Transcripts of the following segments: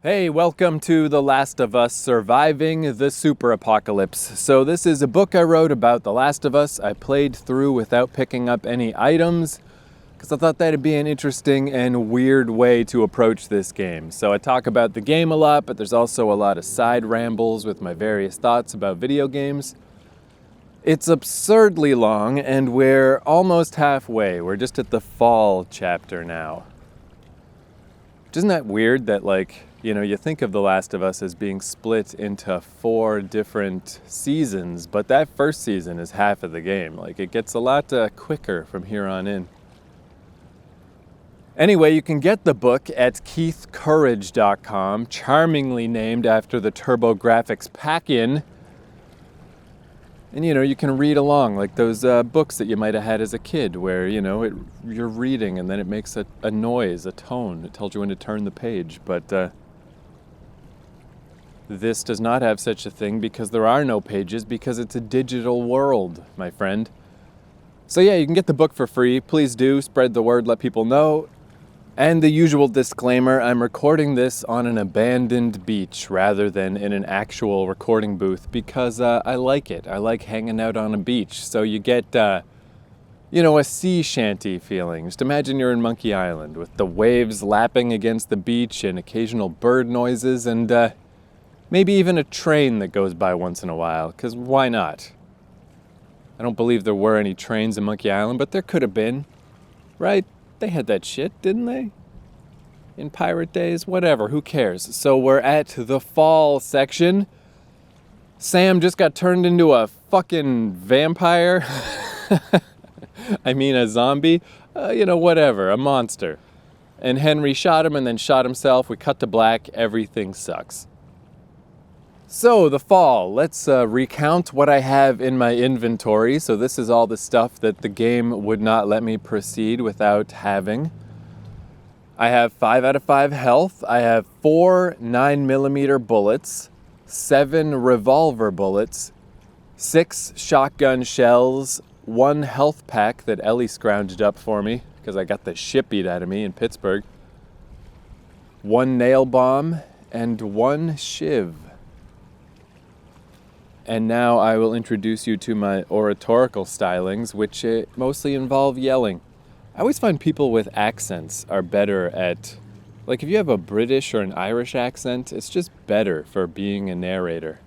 Hey, welcome to The Last of Us: Surviving the Super Apocalypse. So this is a book I wrote about The Last of Us. I played through without picking up any items because I thought that'd be an interesting and weird way to approach this game. So I talk about the game a lot, but there's also a lot of side rambles with my various thoughts about video games. It's absurdly long, and we're almost halfway. We're just at the fall chapter now. Isn't that weird that, you think of The Last of Us as being split into 4 different seasons, but that first season is half of the game. It gets a lot quicker from here on in. Anyway, you can get the book at keithcourage.com, charmingly named after the TurboGrafx pack-in. And, you can read along, like those books that you might have had as a kid where, you're reading and then it makes a noise, a tone. It tells you when to turn the page. But this does not have such a thing because there are no pages, because it's a digital world, my friend. So yeah, you can get the book for free. Please do. Spread the word, let people know. And the usual disclaimer, I'm recording this on an abandoned beach rather than in an actual recording booth because I like it. I like hanging out on a beach. So you get, a sea shanty feeling. Just imagine you're in Monkey Island with the waves lapping against the beach and occasional bird noises and maybe even a train that goes by once in a while, because why not? I don't believe there were any trains in Monkey Island, but there could have been, right? They had that shit, didn't they? In pirate days? Whatever, who cares? So we're at the fall section. Sam just got turned into a fucking vampire. I mean a zombie. Whatever, a monster. And Henry shot him and then shot himself. We cut to black. Everything sucks. So, the fall. Let's recount what I have in my inventory. So this is all the stuff that the game would not let me proceed without having. I have 5 out of 5 health. I have 4 9mm bullets, 7 revolver bullets, 6 shotgun shells, 1 health pack that Ellie scrounged up for me because I got the shit beat out of me in Pittsburgh, 1 nail bomb, and 1 shiv. And now I will introduce you to my oratorical stylings, which mostly involve yelling. I always find people with accents are better at, if you have a British or an Irish accent, it's just better for being a narrator.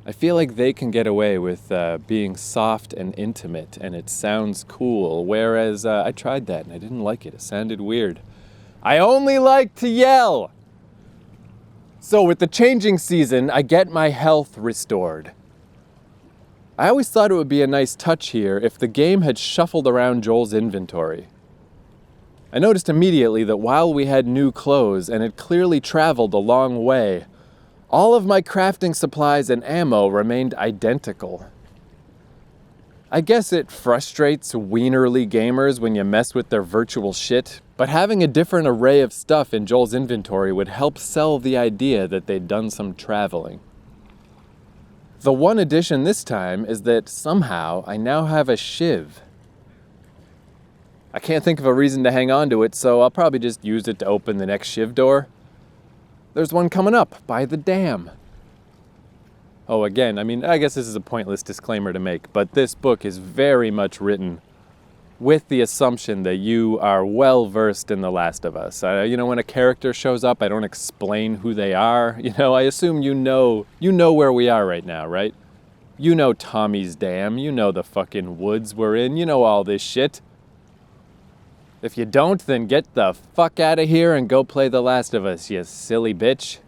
I feel like they can get away with being soft and intimate, and it sounds cool, whereas I tried that and I didn't like it. It sounded weird. I only like to yell! So with the changing season, I get my health restored. I always thought it would be a nice touch here if the game had shuffled around Joel's inventory. I noticed immediately that while we had new clothes and had clearly traveled a long way, all of my crafting supplies and ammo remained identical. I guess it frustrates wienerly gamers when you mess with their virtual shit, but having a different array of stuff in Joel's inventory would help sell the idea that they'd done some traveling. The one addition this time is that somehow I now have a shiv. I can't think of a reason to hang on to it, so I'll probably just use it to open the next shiv door. There's one coming up by the dam. Oh, again, I guess this is a pointless disclaimer to make, but this book is very much written with the assumption that you are well versed in The Last of Us. When a character shows up, I don't explain who they are. I assume you know where we are right now, right? You know Tommy's Dam. You know the fucking woods we're in. You know all this shit. If you don't, then get the fuck out of here and go play The Last of Us, you silly bitch.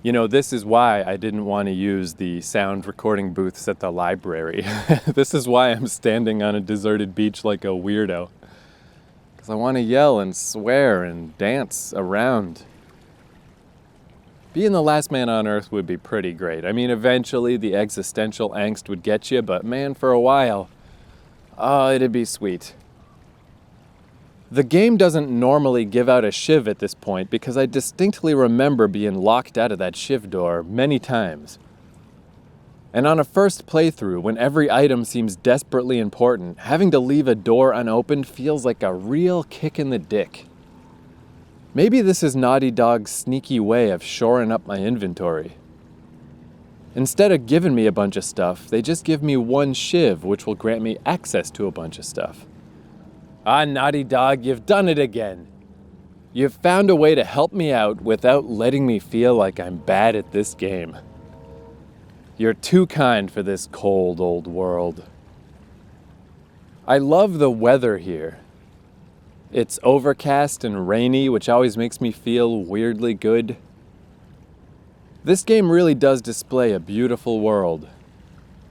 This is why I didn't want to use the sound recording booths at the library. This is why I'm standing on a deserted beach like a weirdo. Because I want to yell and swear and dance around. Being the last man on Earth would be pretty great. Eventually the existential angst would get you, but man, for a while, it'd be sweet. The game doesn't normally give out a shiv at this point because I distinctly remember being locked out of that shiv door many times. And on a first playthrough, when every item seems desperately important, having to leave a door unopened feels like a real kick in the dick. Maybe this is Naughty Dog's sneaky way of shoring up my inventory. Instead of giving me a bunch of stuff, they just give me one shiv, which will grant me access to a bunch of stuff. Ah, Naughty Dog, you've done it again. You've found a way to help me out without letting me feel like I'm bad at this game. You're too kind for this cold old world. I love the weather here. It's overcast and rainy, which always makes me feel weirdly good. This game really does display a beautiful world.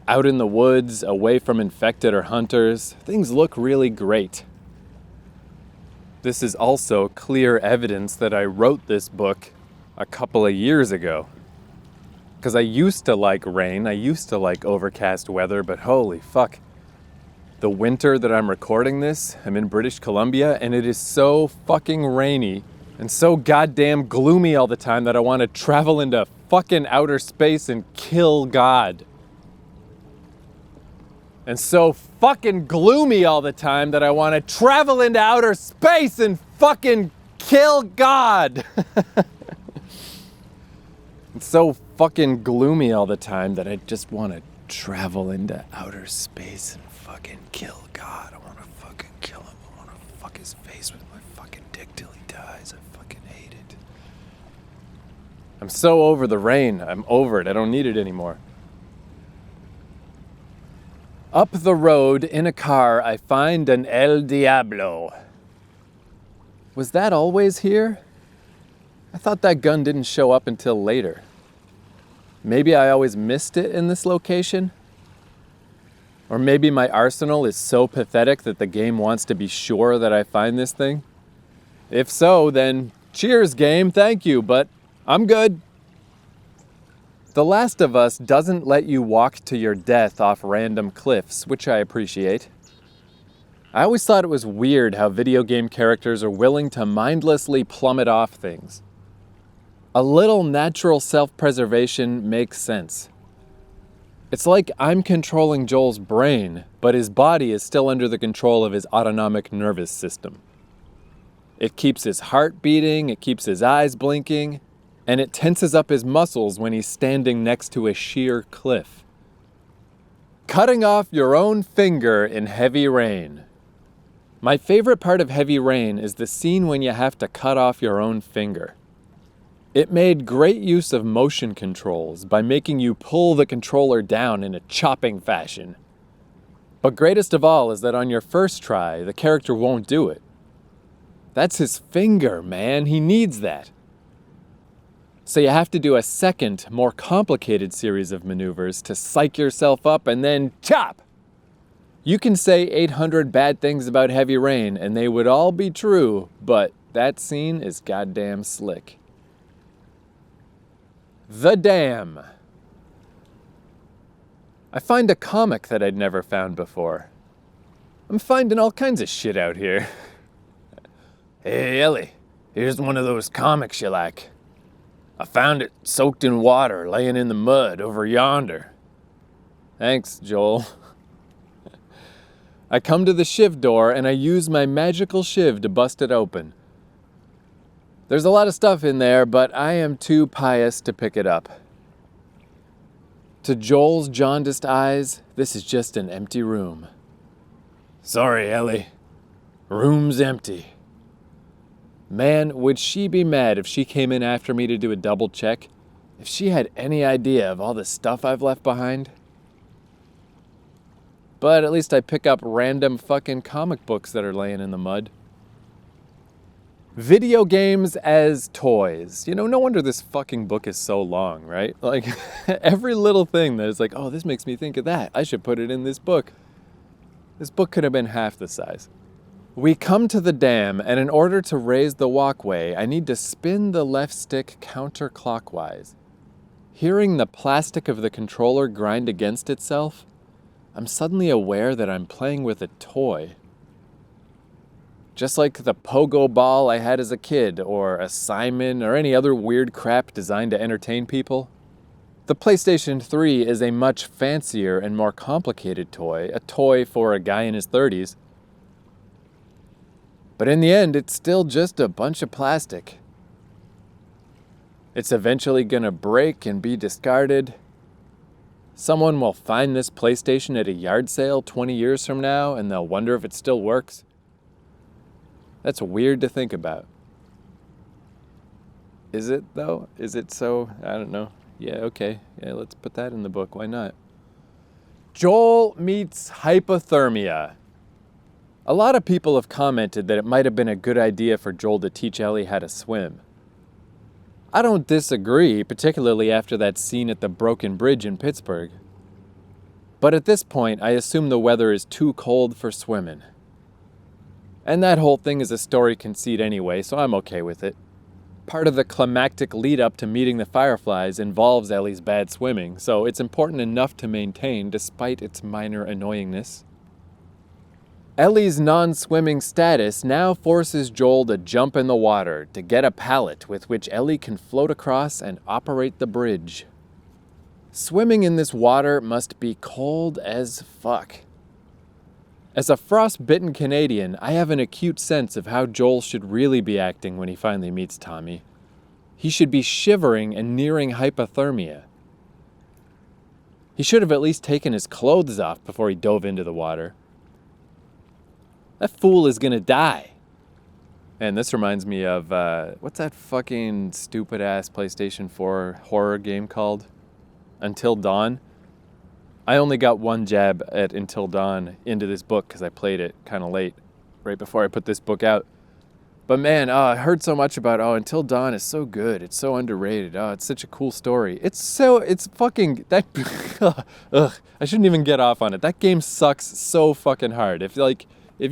Out in the woods, away from infected or hunters, things look really great. This is also clear evidence that I wrote this book a couple of years ago. Because I used to like rain, I used to like overcast weather, but holy fuck. The winter that I'm recording this, I'm in British Columbia, and it is so fucking rainy and so goddamn gloomy all the time that I want to travel into fucking outer space and kill God. And so fucking gloomy all the time that I want to travel into outer space and fucking kill God. It's so fucking gloomy all the time that I just want to travel into outer space and fucking kill God. I want to fucking kill him. I want to fuck his face with my fucking dick till he dies. I fucking hate it. I'm so over the rain. I'm over it. I don't need it anymore. Up the road in a car, I find an El Diablo. Was that always here? I thought that gun didn't show up until later. Maybe I always missed it in this location? Or maybe my arsenal is so pathetic that the game wants to be sure that I find this thing? If so, then cheers, game, thank you, but I'm good. The Last of Us doesn't let you walk to your death off random cliffs, which I appreciate. I always thought it was weird how video game characters are willing to mindlessly plummet off things. A little natural self-preservation makes sense. It's like I'm controlling Joel's brain, but his body is still under the control of his autonomic nervous system. It keeps his heart beating, it keeps his eyes blinking, and it tenses up his muscles when he's standing next to a sheer cliff. Cutting off your own finger in Heavy Rain. My favorite part of Heavy Rain is the scene when you have to cut off your own finger. It made great use of motion controls by making you pull the controller down in a chopping fashion. But greatest of all is that on your first try, the character won't do it. That's his finger, man. He needs that. So you have to do a second, more complicated series of maneuvers to psych yourself up and then chop! You can say 800 bad things about Heavy Rain and they would all be true, but that scene is goddamn slick. The Dam. I find a comic that I'd never found before. I'm finding all kinds of shit out here. Hey Ellie, here's one of those comics you like. I found it soaked in water, laying in the mud over yonder. Thanks, Joel. I come to the shiv door and I use my magical shiv to bust it open. There's a lot of stuff in there, but I am too pious to pick it up. To Joel's jaundiced eyes, this is just an empty room. Sorry, Ellie. Room's empty. Man, would she be mad if she came in after me to do a double check? If she had any idea of all the stuff I've left behind? But at least I pick up random fucking comic books that are laying in the mud. Video games as toys. You know, no wonder this fucking book is so long, right? Like, every little thing that is like, oh, this makes me think of that. I should put it in this book. This book could have been half the size. We come to the dam, and in order to raise the walkway, I need to spin the left stick counterclockwise. Hearing the plastic of the controller grind against itself, I'm suddenly aware that I'm playing with a toy. Just like the pogo ball I had as a kid, or a Simon, or any other weird crap designed to entertain people. The PlayStation 3 is a much fancier and more complicated toy, a toy for a guy in his 30s. But in the end, it's still just a bunch of plastic. It's eventually gonna break and be discarded. Someone will find this PlayStation at a yard sale 20 years from now and they'll wonder if it still works. That's weird to think about. Is it, though? Is it so? I don't know. Yeah, okay. Yeah, let's put that in the book. Why not? Joel meets hypothermia. A lot of people have commented that it might have been a good idea for Joel to teach Ellie how to swim. I don't disagree, particularly after that scene at the broken bridge in Pittsburgh. But at this point, I assume the weather is too cold for swimming. And that whole thing is a story conceit anyway, so I'm okay with it. Part of the climactic lead-up to meeting the Fireflies involves Ellie's bad swimming, so it's important enough to maintain despite its minor annoyingness. Ellie's non-swimming status now forces Joel to jump in the water to get a pallet with which Ellie can float across and operate the bridge. Swimming in this water must be cold as fuck. As a frostbitten Canadian, I have an acute sense of how Joel should really be acting when he finally meets Tommy. He should be shivering and nearing hypothermia. He should have at least taken his clothes off before he dove into the water. That fool is gonna die. And this reminds me of, what's that fucking stupid-ass PlayStation 4 horror game called? Until Dawn? I only got one jab at Until Dawn into this book because I played it kind of late, right before I put this book out. But man, I heard so much about, Until Dawn is so good. It's so underrated. It's such a cool story. It's fucking, that, ugh, I shouldn't even get off on it. That game sucks so fucking hard. If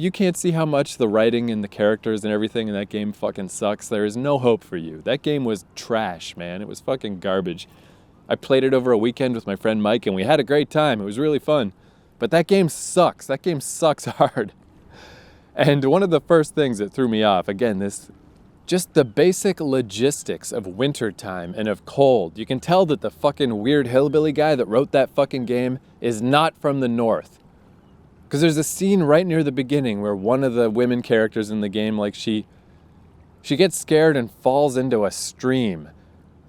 you can't see how much the writing and the characters and everything in that game fucking sucks, there is no hope for you. That game was trash, man. It was fucking garbage. I played it over a weekend with my friend Mike, and we had a great time. It was really fun. But that game sucks. That game sucks hard. And one of the first things that threw me off, again, just the basic logistics of wintertime and of cold. You can tell that the fucking weird hillbilly guy that wrote that fucking game is not from the North. Because there's a scene right near the beginning where one of the women characters in the game, like she gets scared and falls into a stream.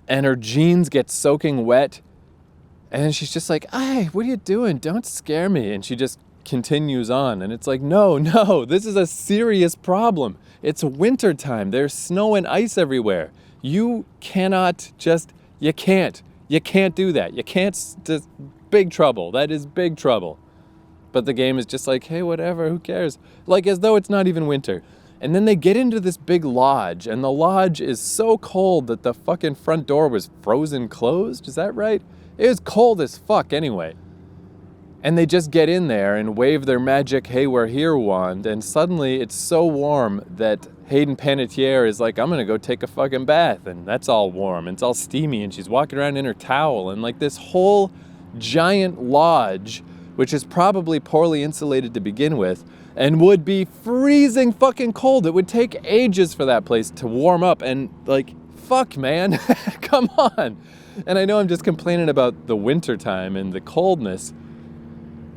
And her jeans get soaking wet. And she's just like, "Hey, what are you doing? Don't scare me." And she just continues on. And it's like, no, this is a serious problem. It's wintertime. There's snow and ice everywhere. You can't do that. You can't, big trouble. That is big trouble. But the game is just like, hey, whatever, who cares? Like, as though it's not even winter. And then they get into this big lodge, and the lodge is so cold that the fucking front door was frozen closed. Is that right? It was cold as fuck anyway. And they just get in there and wave their magic "Hey, we're here" wand, and suddenly it's so warm that Hayden Panettiere is like, "I'm gonna go take a fucking bath," and that's all warm, and it's all steamy, and she's walking around in her towel, and like this whole giant lodge, which is probably poorly insulated to begin with, and would be freezing fucking cold. It would take ages for that place to warm up, and like, fuck, man, come on. And I know I'm just complaining about the winter time and the coldness,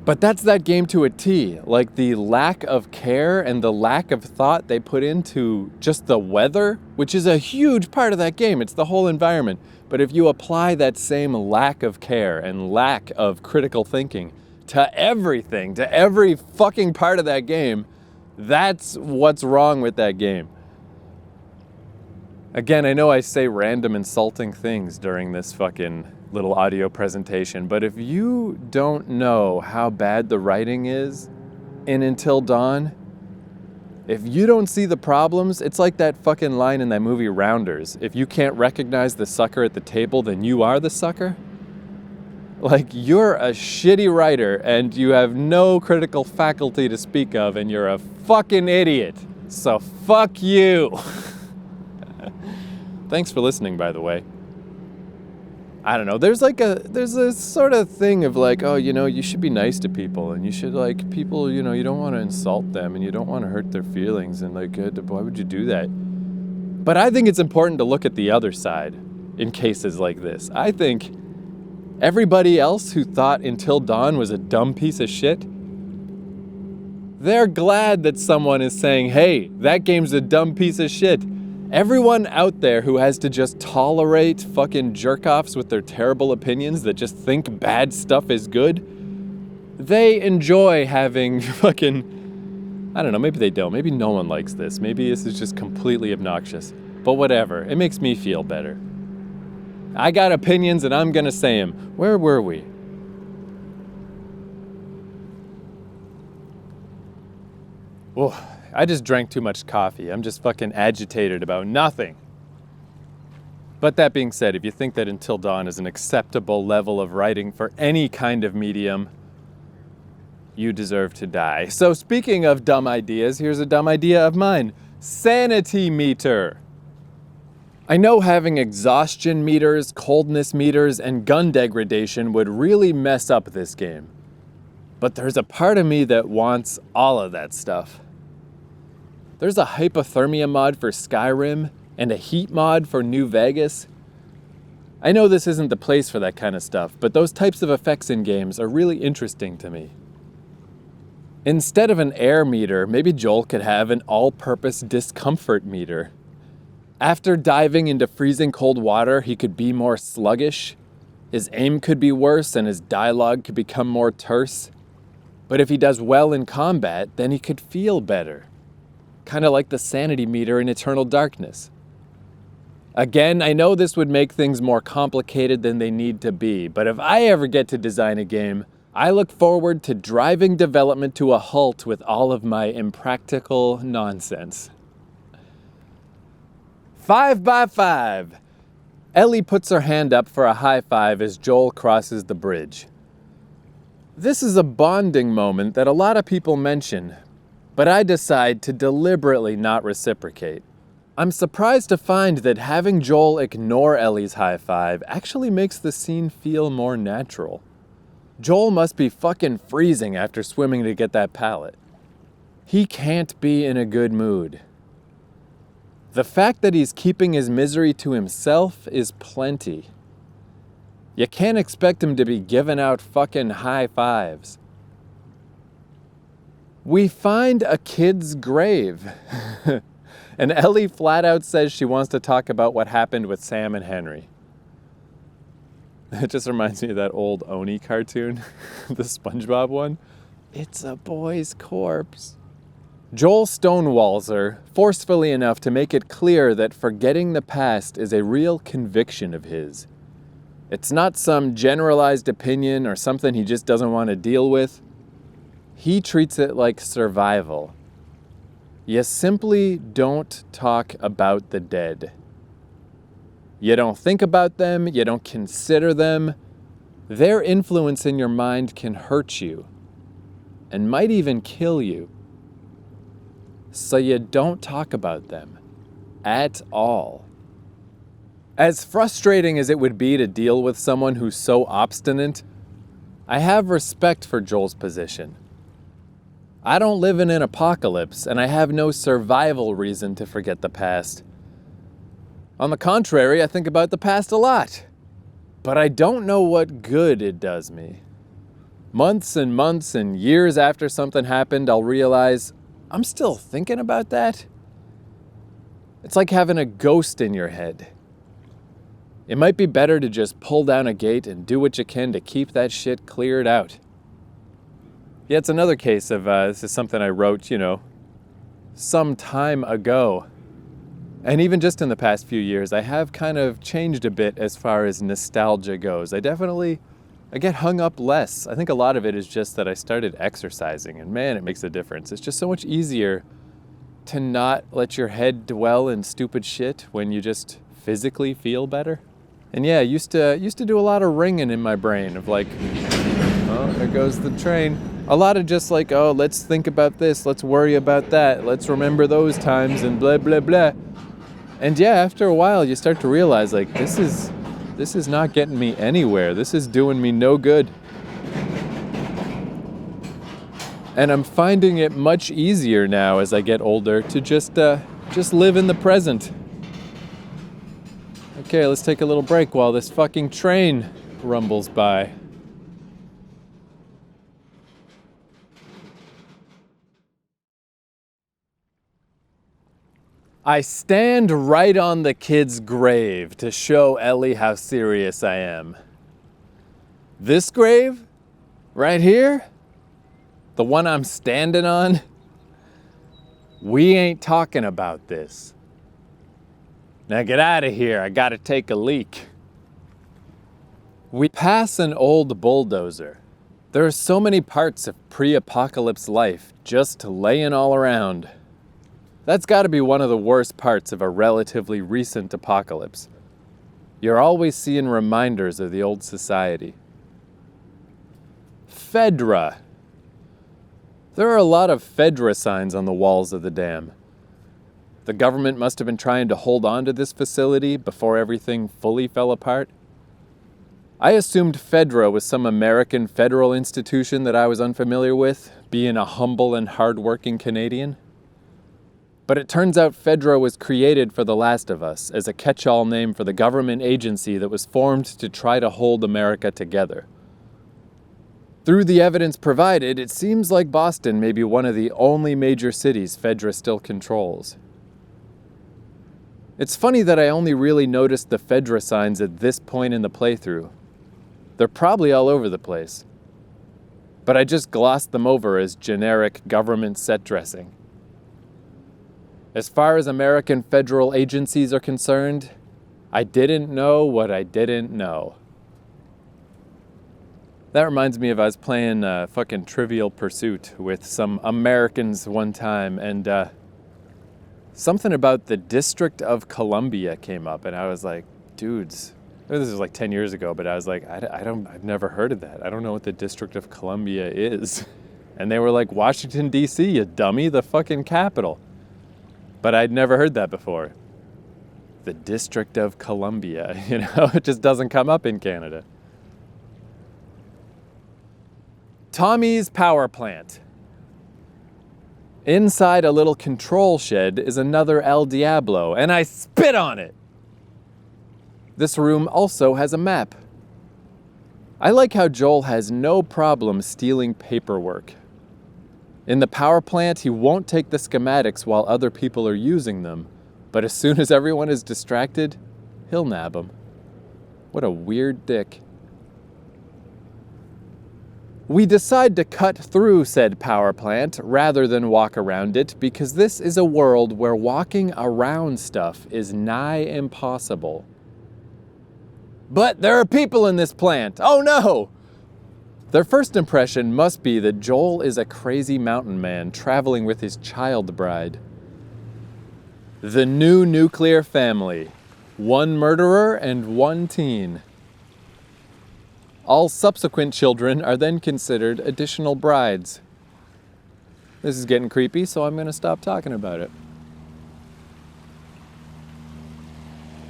but that's that game to a T. Like, the lack of care and the lack of thought they put into just the weather, which is a huge part of that game. It's the whole environment. But if you apply that same lack of care and lack of critical thinking to everything, to every fucking part of that game, that's what's wrong with that game. Again, I know I say random insulting things during this fucking little audio presentation, but if you don't know how bad the writing is in Until Dawn, if you don't see the problems, it's like that fucking line in that movie Rounders. If you can't recognize the sucker at the table, then you are the sucker. Like, you're a shitty writer and you have no critical faculty to speak of, and you're a fucking idiot. So fuck you. Thanks for listening, by the way. I don't know, there's a sort of thing of like, oh, you should be nice to people, and you should, like, people, you don't want to insult them, and you don't want to hurt their feelings, and like, why would you do that? But I think it's important to look at the other side in cases like this. I think everybody else who thought Until Dawn was a dumb piece of shit, They're glad that someone is saying, hey, that game's a dumb piece of shit. Everyone out there who has to just tolerate fucking jerk-offs with their terrible opinions that just think bad stuff is good, they enjoy having fucking, I don't know, maybe they don't. Maybe no one likes this. Maybe this is just completely obnoxious. But whatever, it makes me feel better. I got opinions and I'm gonna say them. Where were we? Whoa, I just drank too much coffee. I'm just fucking agitated about nothing. But that being said, if you think that Until Dawn is an acceptable level of writing for any kind of medium, you deserve to die. So speaking of dumb ideas, here's a dumb idea of mine. Sanity meter. I know having exhaustion meters, coldness meters, and gun degradation would really mess up this game. But there's a part of me that wants all of that stuff. There's a hypothermia mod for Skyrim and a heat mod for New Vegas. I know this isn't the place for that kind of stuff, but those types of effects in games are really interesting to me. Instead of an air meter, maybe Joel could have an all-purpose discomfort meter. After diving into freezing cold water, he could be more sluggish. His aim could be worse and his dialogue could become more terse. But if he does well in combat, then he could feel better. Kind of like the sanity meter in Eternal Darkness. Again, I know this would make things more complicated than they need to be, but if I ever get to design a game, I look forward to driving development to a halt with all of my impractical nonsense. 5 by 5. Ellie puts her hand up for a high five as Joel crosses the bridge. This is a bonding moment that a lot of people mention, but I decide to deliberately not reciprocate. I'm surprised to find that having Joel ignore Ellie's high five actually makes the scene feel more natural. Joel must be fucking freezing after swimming to get that pallet. He can't be in a good mood. The fact that he's keeping his misery to himself is plenty. You can't expect him to be giving out fucking high fives. We find a kid's grave. And Ellie flat out says she wants to talk about what happened with Sam and Henry. It just reminds me of that old Oni cartoon, the SpongeBob one. It's a boy's corpse. Joel stonewalls her, forcefully enough to make it clear that forgetting the past is a real conviction of his. It's not some generalized opinion or something he just doesn't want to deal with. He treats it like survival. You simply don't talk about the dead. You don't think about them, you don't consider them. Their influence in your mind can hurt you, and might even kill you. So you don't talk about them at all. As frustrating as it would be to deal with someone who's so obstinate, I have respect for Joel's position. I don't live in an apocalypse, and I have no survival reason to forget the past. On the contrary, I think about the past a lot. But I don't know what good it does me. Months and years after something happened, I'll realize I'm still thinking about that. It's like having a ghost in your head. It might be better to just pull down a gate and do what you can to keep that shit cleared out. Yeah, it's another case of, this is something I wrote, some time ago. And even just in the past few years, I have kind of changed a bit as far as nostalgia goes. I get hung up less. I think a lot of it is just that I started exercising, and man, it makes a difference. It's just so much easier to not let your head dwell in stupid shit when you just physically feel better. And yeah, I used to do a lot of ringing in my brain of like, oh, there goes the train. A lot of just like, oh, let's think about this, let's worry about that, let's remember those times and blah, blah, blah. And yeah, after a while, you start to realize like, this is not getting me anywhere. This is doing me no good. And I'm finding it much easier now as I get older to just live in the present. Okay, let's take a little break while this fucking train rumbles by. I stand right on the kid's grave to show Ellie how serious I am. This grave? Right here? The one I'm standing on? We ain't talking about this. Now get out of here, I gotta take a leak. We pass an old bulldozer. There are so many parts of pre-apocalypse life just laying all around. That's gotta be one of the worst parts of a relatively recent apocalypse. You're always seeing reminders of the old society. Fedra. There are a lot of Fedra signs on the walls of the dam. The government must have been trying to hold on to this facility before everything fully fell apart. I assumed Fedra was some American federal institution that I was unfamiliar with, being a humble and hard-working Canadian. But it turns out Fedra was created for The Last of Us as a catch-all name for the government agency that was formed to try to hold America together. Through the evidence provided, it seems like Boston may be one of the only major cities Fedra still controls. It's funny that I only really noticed the Fedra signs at this point in the playthrough. They're probably all over the place. But I just glossed them over as generic government set dressing. As far as American federal agencies are concerned, I didn't know what I didn't know. That reminds me of I was playing fucking Trivial Pursuit with some Americans one time, and something about the District of Columbia came up, and I was like, dudes, this was like 10 years ago, but I was like, I've never heard of that. I don't know what the District of Columbia is. And they were like, Washington, D.C., you dummy, the fucking capital. But I'd never heard that before. The District of Columbia, it just doesn't come up in Canada. Tommy's power plant. Inside a little control shed is another El Diablo, and I spit on it! This room also has a map. I like how Joel has no problem stealing paperwork. In the power plant, he won't take the schematics while other people are using them, but as soon as everyone is distracted, he'll nab them. What a weird dick. We decide to cut through said power plant rather than walk around it because this is a world where walking around stuff is nigh impossible. But there are people in this plant! Oh no! Their first impression must be that Joel is a crazy mountain man traveling with his child bride. The new nuclear family. 1 murderer and 1 teen. All subsequent children are then considered additional brides. This is getting creepy, so I'm going to stop talking about it.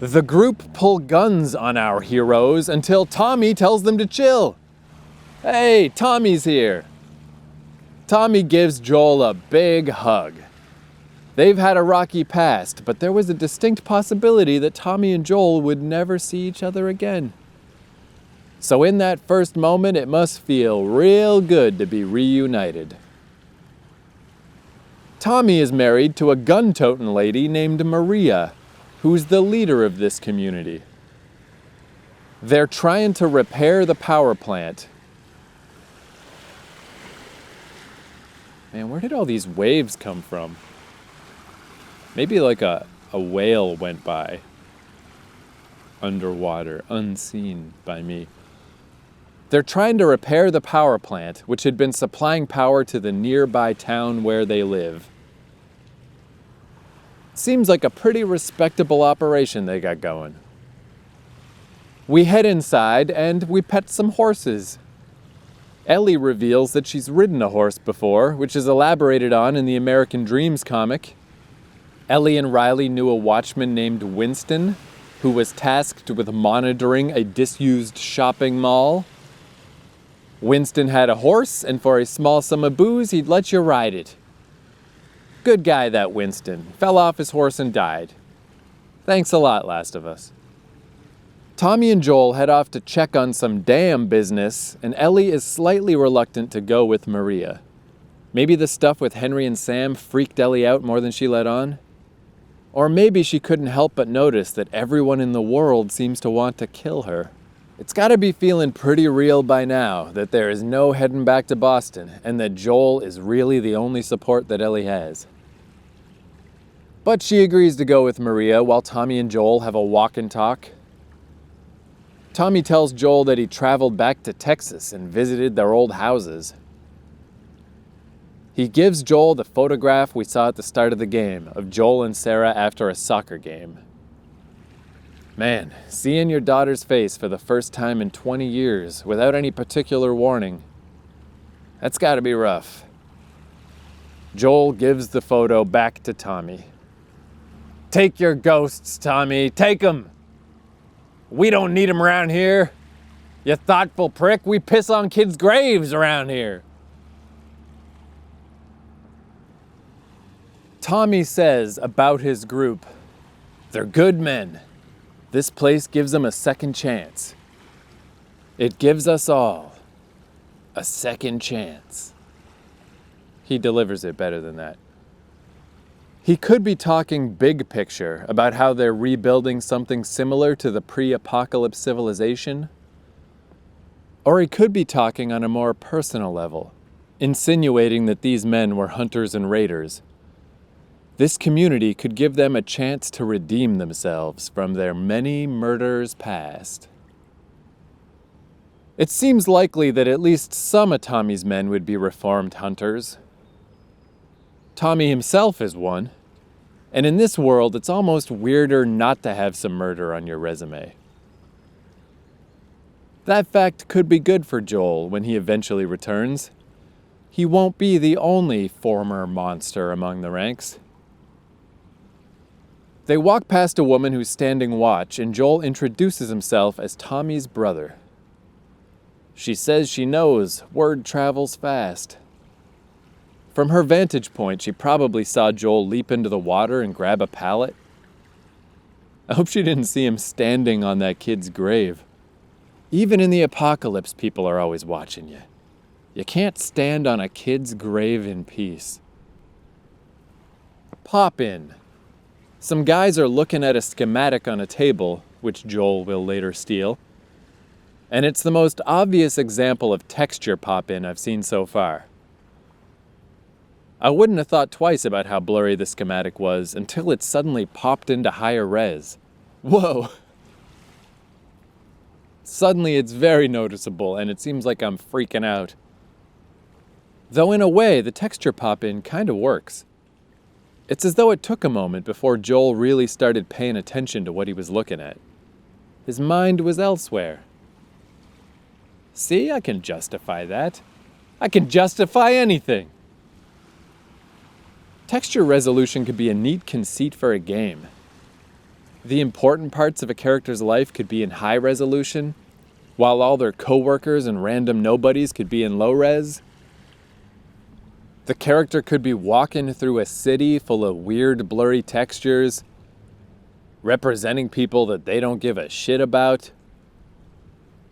The group pull guns on our heroes until Tommy tells them to chill. Hey, Tommy's here. Tommy gives Joel a big hug. They've had a rocky past, but there was a distinct possibility that Tommy and Joel would never see each other again. So in that first moment, it must feel real good to be reunited. Tommy is married to a gun-toting lady named Maria, who's the leader of this community. They're trying to repair the power plant. Man, where did all these waves come from? Maybe like a whale went by. Underwater, unseen by me. They're trying to repair the power plant, which had been supplying power to the nearby town where they live. Seems like a pretty respectable operation they got going. We head inside and we pet some horses. Ellie reveals that she's ridden a horse before, which is elaborated on in the American Dreams comic. Ellie and Riley knew a watchman named Winston, who was tasked with monitoring a disused shopping mall. Winston had a horse, and for a small sum of booze, he'd let you ride it. Good guy, that Winston. Fell off his horse and died. Thanks a lot, Last of Us. Tommy and Joel head off to check on some dam business, and Ellie is slightly reluctant to go with Maria. Maybe the stuff with Henry and Sam freaked Ellie out more than she let on? Or maybe she couldn't help but notice that everyone in the world seems to want to kill her. It's gotta be feeling pretty real by now that there is no heading back to Boston and that Joel is really the only support that Ellie has. But she agrees to go with Maria while Tommy and Joel have a walk and talk. Tommy tells Joel that he traveled back to Texas and visited their old houses. He gives Joel the photograph we saw at the start of the game of Joel and Sarah after a soccer game. Man, seeing your daughter's face for the first time in 20 years without any particular warning, that's gotta be rough. Joel gives the photo back to Tommy. Take your ghosts, Tommy, take 'em. We don't need 'em around here. You thoughtful prick, we piss on kids' graves around here. Tommy says about his group, they're good men. This place gives them a second chance. It gives us all a second chance. He delivers it better than that. He could be talking big picture about how they're rebuilding something similar to the pre-apocalypse civilization. Or he could be talking on a more personal level, insinuating that these men were hunters and raiders. This community could give them a chance to redeem themselves from their many murders past. It seems likely that at least some of Tommy's men would be reformed hunters. Tommy himself is one, and in this world it's almost weirder not to have some murder on your resume. That fact could be good for Joel when he eventually returns. He won't be the only former monster among the ranks. They walk past a woman who's standing watch, and Joel introduces himself as Tommy's brother. She says she knows word travels fast. From her vantage point, she probably saw Joel leap into the water and grab a pallet. I hope she didn't see him standing on that kid's grave. Even in the apocalypse, people are always watching you. You can't stand on a kid's grave in peace. Pop in. Some guys are looking at a schematic on a table, which Joel will later steal. And it's the most obvious example of texture pop-in I've seen so far. I wouldn't have thought twice about how blurry the schematic was until it suddenly popped into higher res. Whoa! Suddenly it's very noticeable and it seems like I'm freaking out. Though in a way, the texture pop-in kind of works. It's as though it took a moment before Joel really started paying attention to what he was looking at. His mind was elsewhere. See, I can justify that. I can justify anything. Texture resolution could be a neat conceit for a game. The important parts of a character's life could be in high resolution, while all their coworkers and random nobodies could be in low res. The character could be walking through a city full of weird, blurry textures, representing people that they don't give a shit about.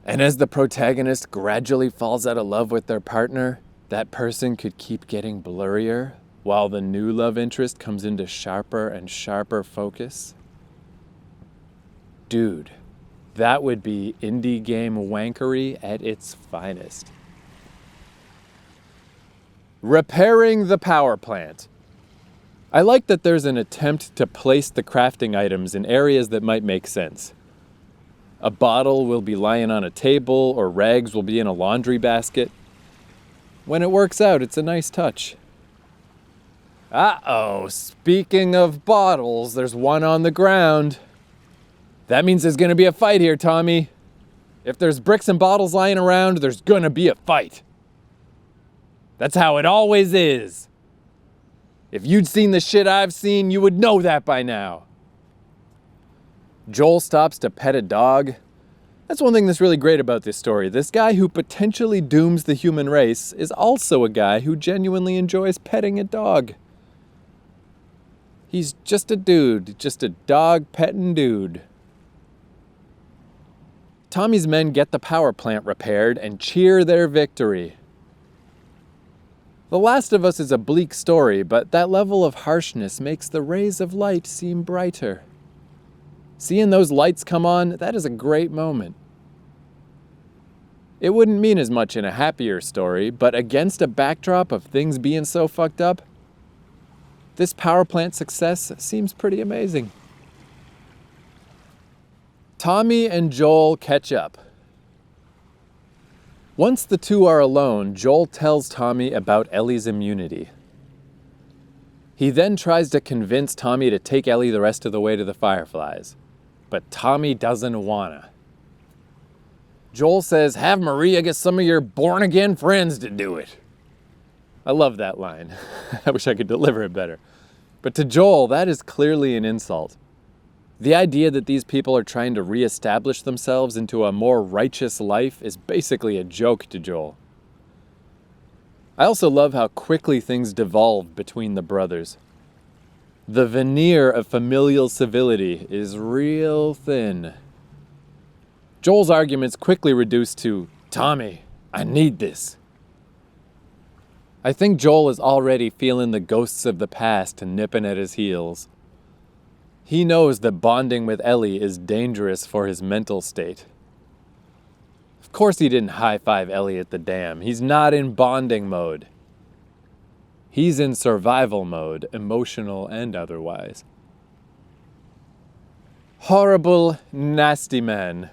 And as the protagonist gradually falls out of love with their partner, that person could keep getting blurrier, while the new love interest comes into sharper and sharper focus. Dude, that would be indie game wankery at its finest. Repairing the power plant. I like that there's an attempt to place the crafting items in areas that might make sense. A bottle will be lying on a table, or rags will be in a laundry basket. When it works out, it's a nice touch. Uh-oh, speaking of bottles, there's one on the ground. That means there's gonna be a fight here, Tommy. If there's bricks and bottles lying around, there's gonna be a fight. That's how it always is. If you'd seen the shit I've seen, you would know that by now. Joel stops to pet a dog. That's one thing that's really great about this story. This guy who potentially dooms the human race is also a guy who genuinely enjoys petting a dog. He's just a dude, just a dog-petting dude. Tommy's men get the power plant repaired and cheer their victory. The Last of Us is a bleak story, but that level of harshness makes the rays of light seem brighter. Seeing those lights come on, that is a great moment. It wouldn't mean as much in a happier story, but against a backdrop of things being so fucked up, this power plant success seems pretty amazing. Tommy and Joel catch up. Once the two are alone, Joel tells Tommy about Ellie's immunity. He then tries to convince Tommy to take Ellie the rest of the way to the Fireflies, but Tommy doesn't wanna. Joel says, "Have Maria get some of your born-again friends to do it." I love that line. I wish I could deliver it better. But to Joel, that is clearly an insult. The idea that these people are trying to reestablish themselves into a more righteous life is basically a joke to Joel. I also love how quickly things devolve between the brothers. The veneer of familial civility is real thin. Joel's arguments quickly reduce to, "Tommy, I need this." I think Joel is already feeling the ghosts of the past nipping at his heels. He knows that bonding with Ellie is dangerous for his mental state. Of course he didn't high-five Ellie at the dam. He's not in bonding mode. He's in survival mode, emotional and otherwise. Horrible, nasty man.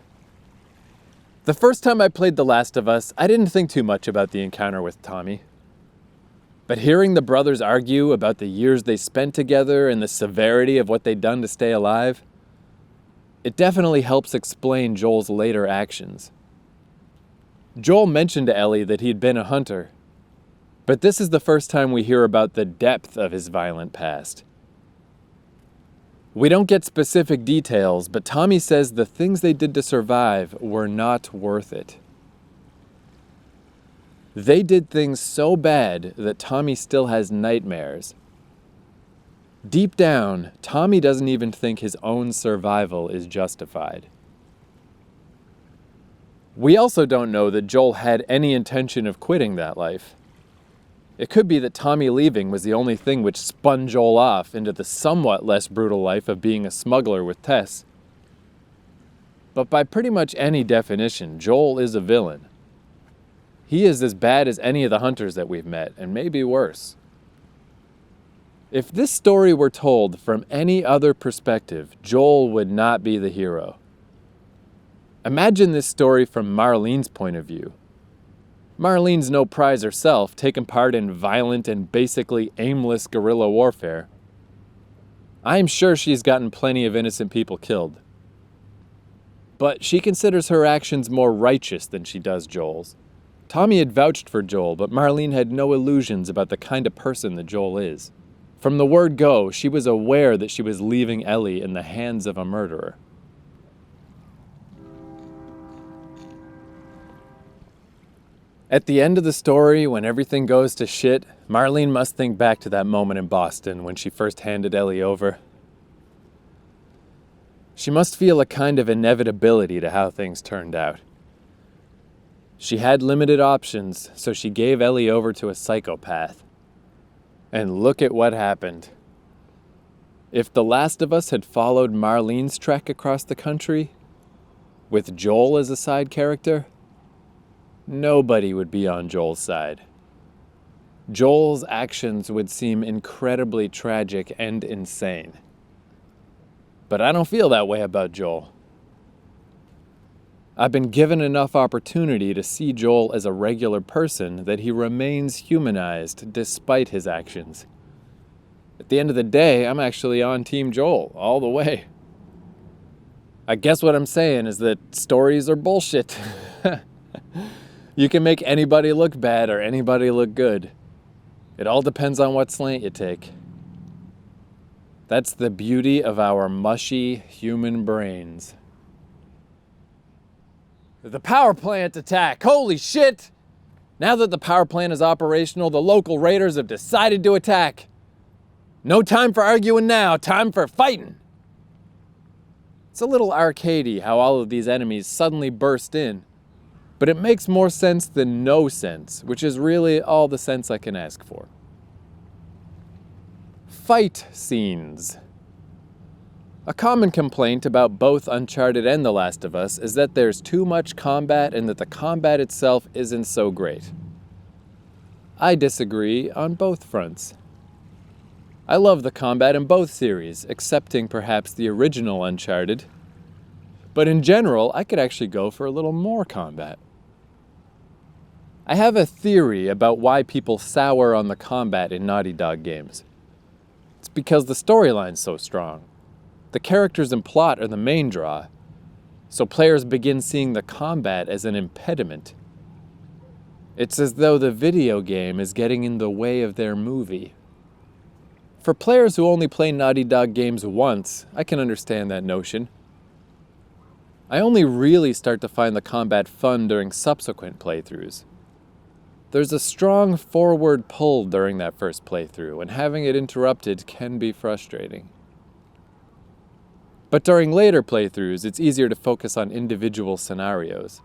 The first time I played The Last of Us, I didn't think too much about the encounter with Tommy. But hearing the brothers argue about the years they spent together and the severity of what they'd done to stay alive, it definitely helps explain Joel's later actions. Joel mentioned to Ellie that he'd been a hunter, but this is the first time we hear about the depth of his violent past. We don't get specific details, but Tommy says the things they did to survive were not worth it. They did things so bad that Tommy still has nightmares. Deep down, Tommy doesn't even think his own survival is justified. We also don't know that Joel had any intention of quitting that life. It could be that Tommy leaving was the only thing which spun Joel off into the somewhat less brutal life of being a smuggler with Tess. But by pretty much any definition, Joel is a villain. He is as bad as any of the hunters that we've met, and maybe worse. If this story were told from any other perspective, Joel would not be the hero. Imagine this story from Marlene's point of view. Marlene's no prize herself, taking part in violent and basically aimless guerrilla warfare. I'm sure she's gotten plenty of innocent people killed. But she considers her actions more righteous than she does Joel's. Tommy had vouched for Joel, but Marlene had no illusions about the kind of person that Joel is. From the word go, she was aware that she was leaving Ellie in the hands of a murderer. At the end of the story, when everything goes to shit, Marlene must think back to that moment in Boston when she first handed Ellie over. She must feel a kind of inevitability to how things turned out. She had limited options, so she gave Ellie over to a psychopath. And look at what happened. If The Last of Us had followed Marlene's trek across the country, with Joel as a side character, nobody would be on Joel's side. Joel's actions would seem incredibly tragic and insane. But I don't feel that way about Joel. I've been given enough opportunity to see Joel as a regular person that he remains humanized despite his actions. At the end of the day, I'm actually on Team Joel all the way. I guess what I'm saying is that stories are bullshit. You can make anybody look bad or anybody look good. It all depends on what slant you take. That's the beauty of our mushy human brains. The power plant attack! Holy shit! Now that the power plant is operational, the local raiders have decided to attack. No time for arguing now, time for fighting! It's a little arcadey how all of these enemies suddenly burst in. But it makes more sense than no sense, which is really all the sense I can ask for. Fight scenes. A common complaint about both Uncharted and The Last of Us is that there's too much combat and that the combat itself isn't so great. I disagree on both fronts. I love the combat in both series, excepting perhaps the original Uncharted. But in general, I could actually go for a little more combat. I have a theory about why people sour on the combat in Naughty Dog games. It's because the storyline's so strong. The characters and plot are the main draw, so players begin seeing the combat as an impediment. It's as though the video game is getting in the way of their movie. For players who only play Naughty Dog games once, I can understand that notion. I only really start to find the combat fun during subsequent playthroughs. There's a strong forward pull during that first playthrough, and having it interrupted can be frustrating. But during later playthroughs, it's easier to focus on individual scenarios.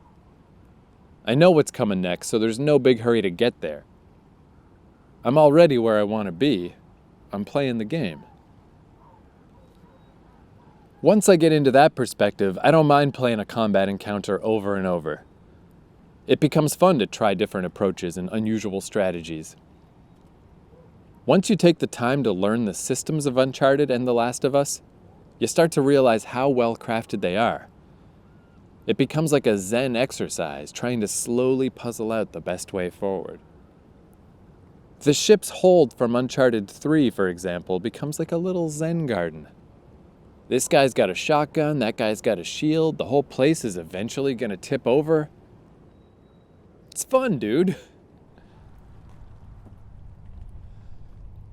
I know what's coming next, so there's no big hurry to get there. I'm already where I want to be. I'm playing the game. Once I get into that perspective, I don't mind playing a combat encounter over and over. It becomes fun to try different approaches and unusual strategies. Once you take the time to learn the systems of Uncharted and The Last of Us, you start to realize how well crafted they are. It becomes like a Zen exercise, trying to slowly puzzle out the best way forward. The ship's hold from Uncharted 3, for example, becomes like a little Zen garden. This guy's got a shotgun, that guy's got a shield, the whole place is eventually gonna tip over. It's fun, dude.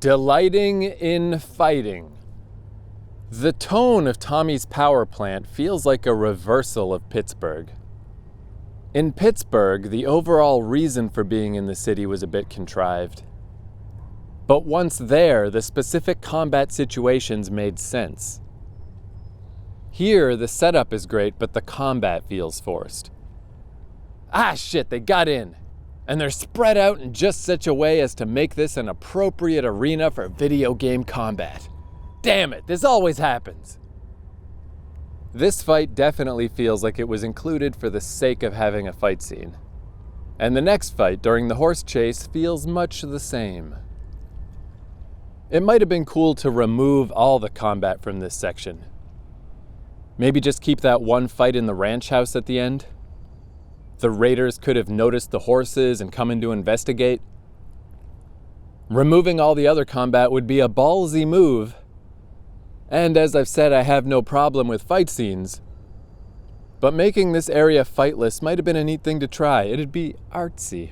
Delighting in fighting. The tone of Tommy's power plant feels like a reversal of Pittsburgh. In Pittsburgh, the overall reason for being in the city was a bit contrived. But once there, the specific combat situations made sense. Here, the setup is great, but the combat feels forced. Ah, shit, they got in. And they're spread out in just such a way as to make this an appropriate arena for video game combat. Damn it, this always happens. This fight definitely feels like it was included for the sake of having a fight scene. And the next fight during the horse chase feels much the same. It might have been cool to remove all the combat from this section. Maybe just keep that one fight in the ranch house at the end. The raiders could have noticed the horses and come in to investigate. Removing all the other combat would be a ballsy move. And as I've said, I have no problem with fight scenes. But making this area fightless might have been a neat thing to try. It'd be artsy.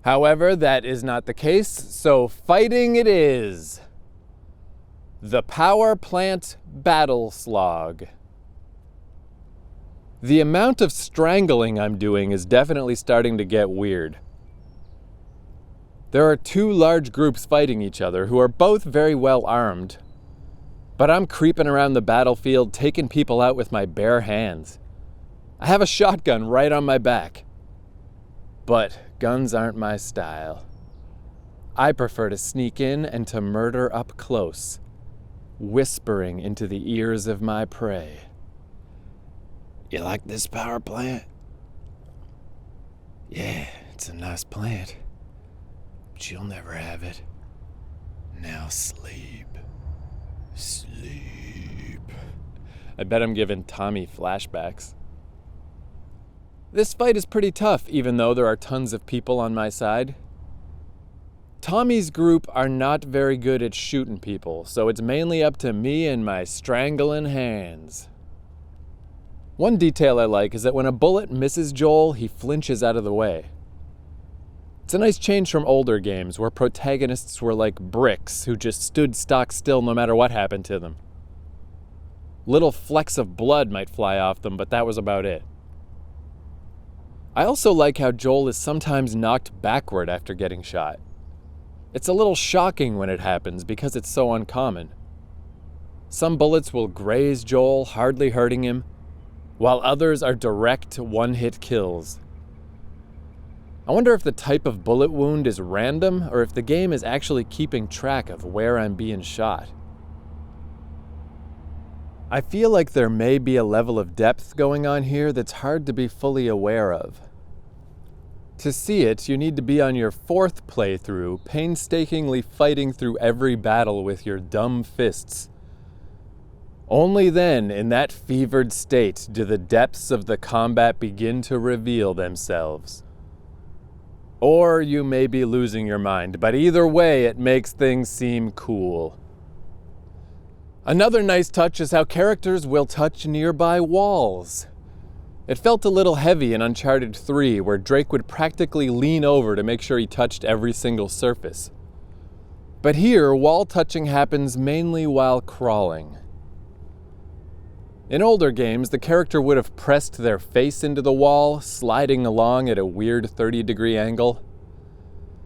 However, that is not the case, so fighting it is. The Power Plant Battle Slog. The amount of strangling I'm doing is definitely starting to get weird. There are two large groups fighting each other who are both very well armed. But I'm creeping around the battlefield, taking people out with my bare hands. I have a shotgun right on my back. But guns aren't my style. I prefer to sneak in and to murder up close, whispering into the ears of my prey. You like this power plant? Yeah, it's a nice plant. But you'll never have it. Now sleep. Sleep. I bet I'm giving Tommy flashbacks. This fight is pretty tough, even though there are tons of people on my side. Tommy's group are not very good at shooting people, so it's mainly up to me and my strangling hands. One detail I like is that when a bullet misses Joel, he flinches out of the way. It's a nice change from older games where protagonists were like bricks who just stood stock still no matter what happened to them. Little flecks of blood might fly off them, but that was about it. I also like how Joel is sometimes knocked backward after getting shot. It's a little shocking when it happens because it's so uncommon. Some bullets will graze Joel, hardly hurting him, while others are direct one-hit kills. I wonder if the type of bullet wound is random or if the game is actually keeping track of where I'm being shot. I feel like there may be a level of depth going on here that's hard to be fully aware of. To see it, you need to be on your 4th playthrough, painstakingly fighting through every battle with your dumb fists. Only then, in that fevered state, do the depths of the combat begin to reveal themselves. Or you may be losing your mind, but either way, it makes things seem cool. Another nice touch is how characters will touch nearby walls. It felt a little heavy in Uncharted 3, where Drake would practically lean over to make sure he touched every single surface. But here, wall touching happens mainly while crawling. In older games, the character would have pressed their face into the wall, sliding along at a weird 30-degree angle.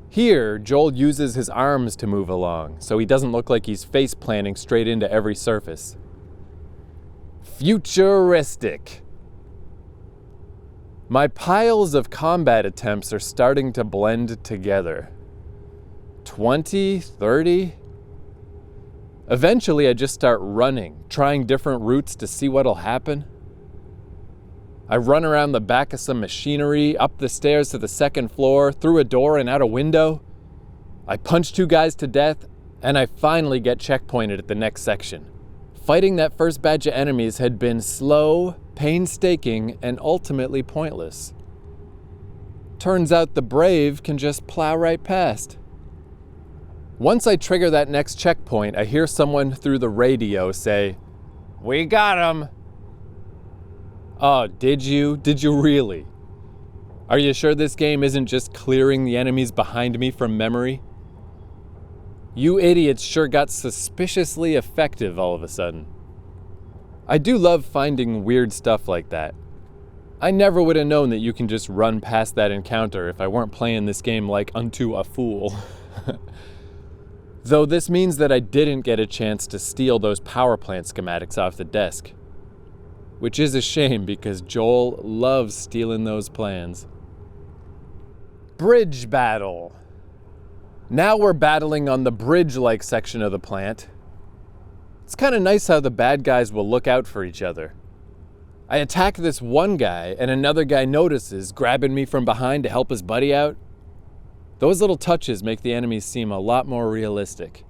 Here, Joel uses his arms to move along, so he doesn't look like he's face-planting straight into every surface. Futuristic. My piles of combat attempts are starting to blend together. 20, 30? Eventually, I just start running, trying different routes to see what'll happen. I run around the back of some machinery, up the stairs to the 2nd floor, through a door and out a window. I punch 2 guys to death, and I finally get checkpointed at the next section. Fighting that first batch of enemies had been slow, painstaking, and ultimately pointless. Turns out the brave can just plow right past. Once I trigger that next checkpoint, I hear someone through the radio say, "We got him!" Oh, did you? Did you really? Are you sure this game isn't just clearing the enemies behind me from memory? You idiots sure got suspiciously effective all of a sudden. I do love finding weird stuff like that. I never would have known that you can just run past that encounter if I weren't playing this game like unto a fool. Though this means that I didn't get a chance to steal those power plant schematics off the desk. Which is a shame because Joel loves stealing those plans. Bridge battle. Now we're battling on the bridge-like section of the plant. It's kind of nice how the bad guys will look out for each other. I attack this one guy and another guy notices, grabbing me from behind to help his buddy out. Those little touches make the enemies seem a lot more realistic.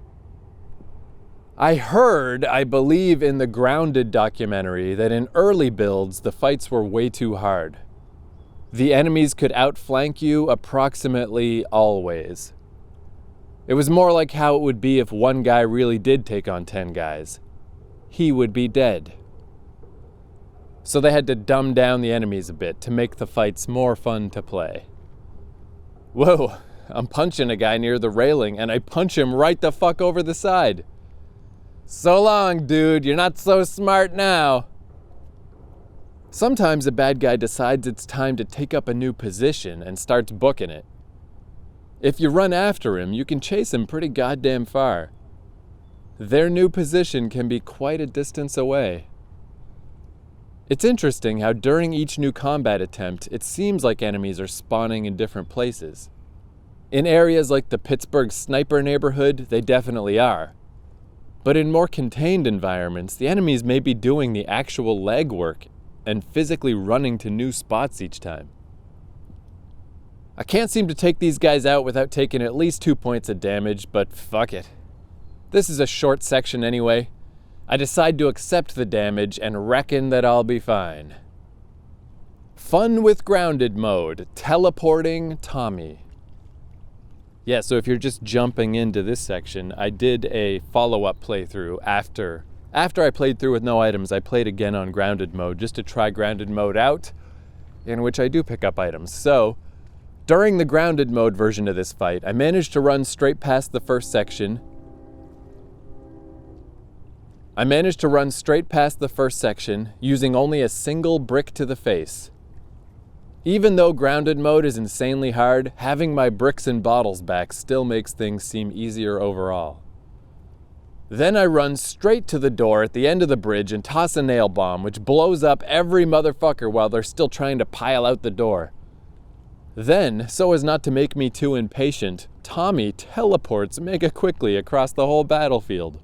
I believe in the Grounded documentary that in early builds, the fights were way too hard. The enemies could outflank you approximately always. It was more like how it would be if one guy really did take on 10 guys. He would be dead. So they had to dumb down the enemies a bit to make the fights more fun to play. Whoa, I'm punching a guy near the railing and I punch him right the fuck over the side. So long, dude, you're not so smart now. Sometimes a bad guy decides it's time to take up a new position and starts booking it. If you run after him, you can chase him pretty goddamn far. Their new position can be quite a distance away. It's interesting how during each new combat attempt, it seems like enemies are spawning in different places. In areas like the Pittsburgh sniper neighborhood, they definitely are. But in more contained environments, the enemies may be doing the actual legwork and physically running to new spots each time. I can't seem to take these guys out without taking at least 2 points of damage, but fuck it. This is a short section anyway. I decide to accept the damage and reckon that I'll be fine. Fun with Grounded mode, teleporting Tommy. Yeah, so if you're just jumping into this section, I did a follow-up playthrough after I played through with no items. I played again on Grounded mode just to try Grounded mode out, in which I do pick up items. So, during the Grounded mode version of this fight, I managed to run straight past the first section. Using only a single brick to the face. Even though Grounded mode is insanely hard, having my bricks and bottles back still makes things seem easier overall. Then I run straight to the door at the end of the bridge and toss a nail bomb, which blows up every motherfucker while they're still trying to pile out the door. Then, so as not to make me too impatient, Tommy teleports mega quickly across the whole battlefield.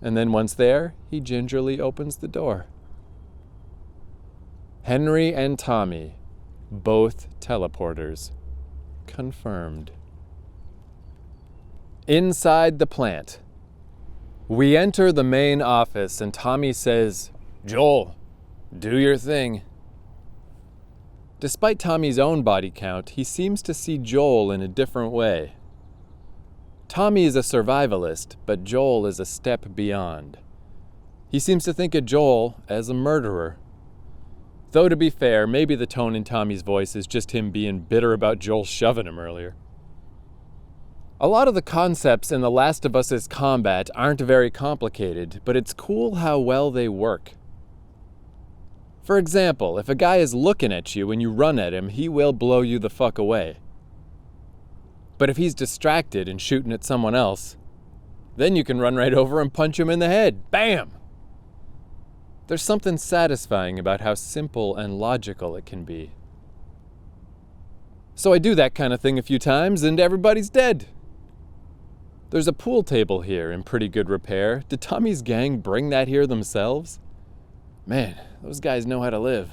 And then once there, he gingerly opens the door. Henry and Tommy, both teleporters. Confirmed. Inside the plant. We enter the main office and Tommy says, "Joel, do your thing." Despite Tommy's own body count, he seems to see Joel in a different way. Tommy is a survivalist, but Joel is a step beyond. He seems to think of Joel as a murderer. Though to be fair, maybe the tone in Tommy's voice is just him being bitter about Joel shoving him earlier. A lot of the concepts in The Last of Us's combat aren't very complicated, but it's cool how well they work. For example, if a guy is looking at you and you run at him, he will blow you the fuck away. But if he's distracted and shooting at someone else, then you can run right over and punch him in the head. Bam! There's something satisfying about how simple and logical it can be. So I do that kind of thing a few times and everybody's dead. There's a pool table here in pretty good repair. Did Tommy's gang bring that here themselves? Man, those guys know how to live.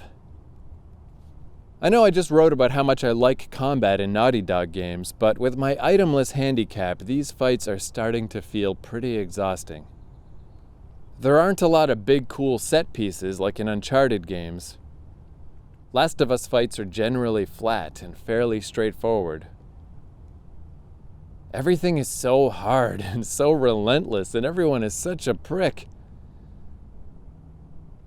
I know I just wrote about how much I like combat in Naughty Dog games, but with my itemless handicap, these fights are starting to feel pretty exhausting. There aren't a lot of big cool set pieces like in Uncharted games. Last of Us fights are generally flat and fairly straightforward. Everything is so hard and so relentless, and everyone is such a prick.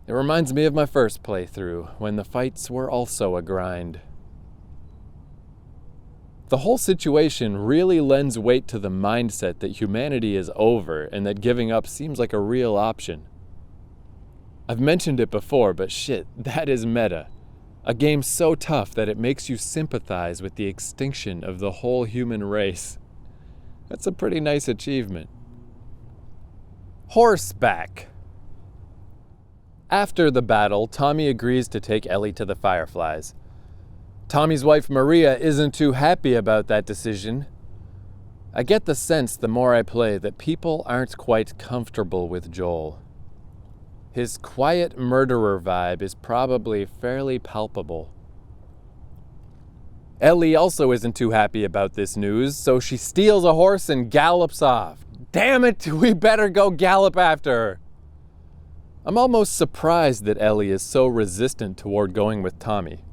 It reminds me of my first playthrough, when the fights were also a grind. The whole situation really lends weight to the mindset that humanity is over and that giving up seems like a real option. I've mentioned it before, but shit, that is meta. A game so tough that it makes you sympathize with the extinction of the whole human race. That's a pretty nice achievement. Horseback. After the battle, Tommy agrees to take Ellie to the Fireflies. Tommy's wife Maria isn't too happy about that decision. I get the sense the more I play that people aren't quite comfortable with Joel. His quiet murderer vibe is probably fairly palpable. Ellie also isn't too happy about this news, so she steals a horse and gallops off. Damn it, we better go gallop after her. I'm almost surprised that Ellie is so resistant toward going with Tommy.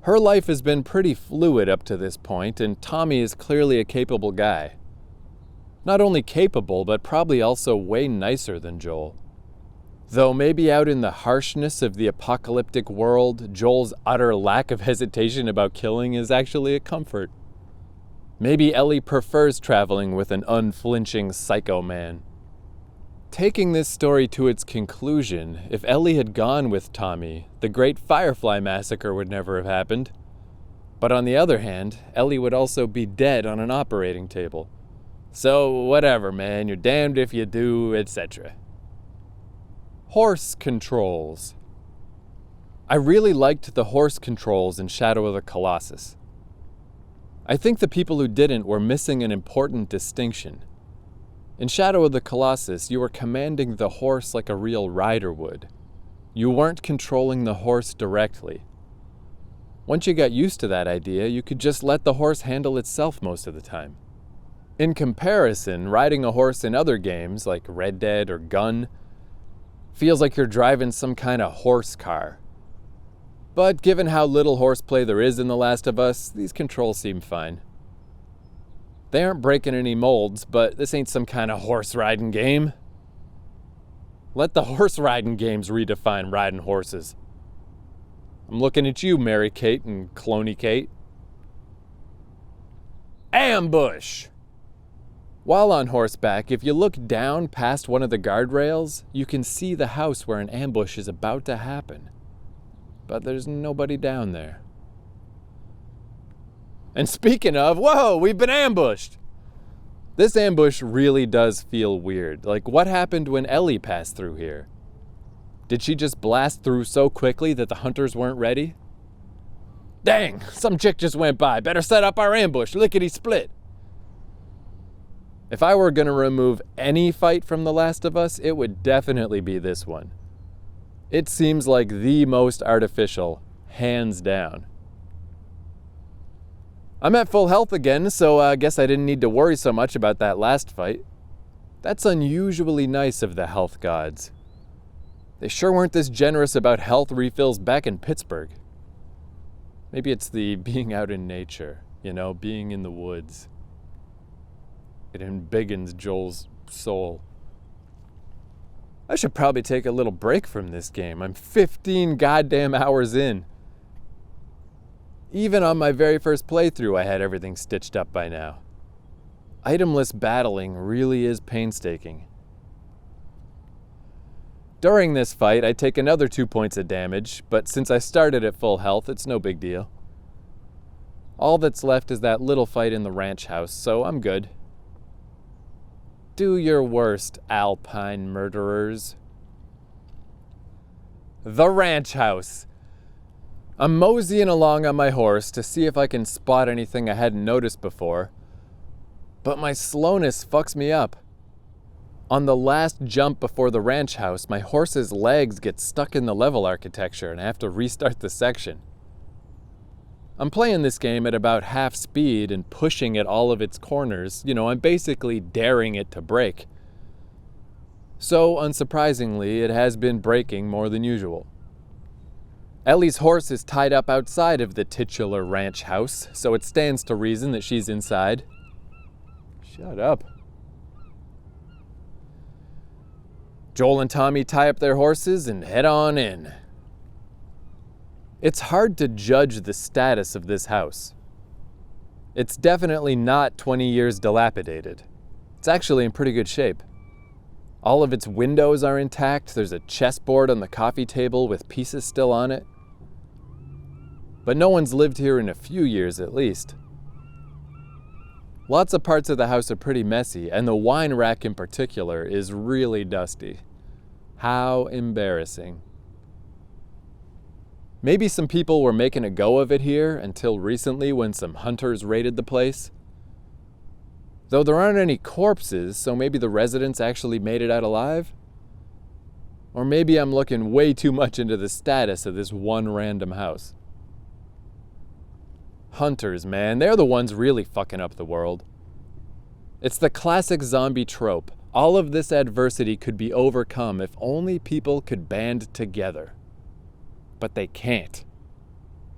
Her life has been pretty fluid up to this point, and Tommy is clearly a capable guy. Not only capable, but probably also way nicer than Joel. Though maybe out in the harshness of the apocalyptic world, Joel's utter lack of hesitation about killing is actually a comfort. Maybe Ellie prefers traveling with an unflinching psycho man. Taking this story to its conclusion, if Ellie had gone with Tommy, the Great Firefly Massacre would never have happened. But on the other hand, Ellie would also be dead on an operating table. So whatever, man, you're damned if you do, etc. Horse controls. I really liked the horse controls in Shadow of the Colossus. I think the people who didn't were missing an important distinction. In Shadow of the Colossus, you were commanding the horse like a real rider would. You weren't controlling the horse directly. Once you got used to that idea, you could just let the horse handle itself most of the time. In comparison, riding a horse in other games, like Red Dead or Gun, feels like you're driving some kind of horse car. But given how little horseplay there is in The Last of Us, these controls seem fine. They aren't breaking any molds, but this ain't some kind of horse riding game. Let the horse riding games redefine riding horses. I'm looking at you, Mary Kate and Cloney Kate. Ambush! While on horseback, if you look down past one of the guardrails, you can see the house where an ambush is about to happen. But there's nobody down there. And speaking of, whoa, we've been ambushed! This ambush really does feel weird. Like, what happened when Ellie passed through here? Did she just blast through so quickly that the hunters weren't ready? Dang, some chick just went by. Better set up our ambush, lickety-split. If I were going to remove any fight from The Last of Us, it would definitely be this one. It seems like the most artificial, hands down. I'm at full health again, so I guess I didn't need to worry so much about that last fight. That's unusually nice of the health gods. They sure weren't this generous about health refills back in Pittsburgh. Maybe it's the being out in nature, being in the woods. It embiggens Joel's soul. I should probably take a little break from this game. I'm 15 goddamn hours in. Even on my very first playthrough, I had everything stitched up by now. Itemless battling really is painstaking. During this fight, I take another 2 points of damage, but since I started at full health, it's no big deal. All that's left is that little fight in the ranch house, so I'm good. Do your worst, Alpine murderers. The ranch house. I'm moseying along on my horse to see if I can spot anything I hadn't noticed before, but my slowness fucks me up. On the last jump before the ranch house, my horse's legs get stuck in the level architecture and I have to restart the section. I'm playing this game at about half speed and pushing at all of its corners. I'm basically daring it to break. So, unsurprisingly, it has been breaking more than usual. Ellie's horse is tied up outside of the titular ranch house, so it stands to reason that she's inside. Shut up. Joel and Tommy tie up their horses and head on in. It's hard to judge the status of this house. It's definitely not 20 years dilapidated. It's actually in pretty good shape. All of its windows are intact. There's a chessboard on the coffee table with pieces still on it. But no one's lived here in a few years at least. Lots of parts of the house are pretty messy, and the wine rack in particular is really dusty. How embarrassing. Maybe some people were making a go of it here until recently when some hunters raided the place. Though there aren't any corpses, so maybe the residents actually made it out alive? Or maybe I'm looking way too much into the status of this one random house. Hunters, man, they're the ones really fucking up the world. It's the classic zombie trope. All of this adversity could be overcome if only people could band together. But they can't.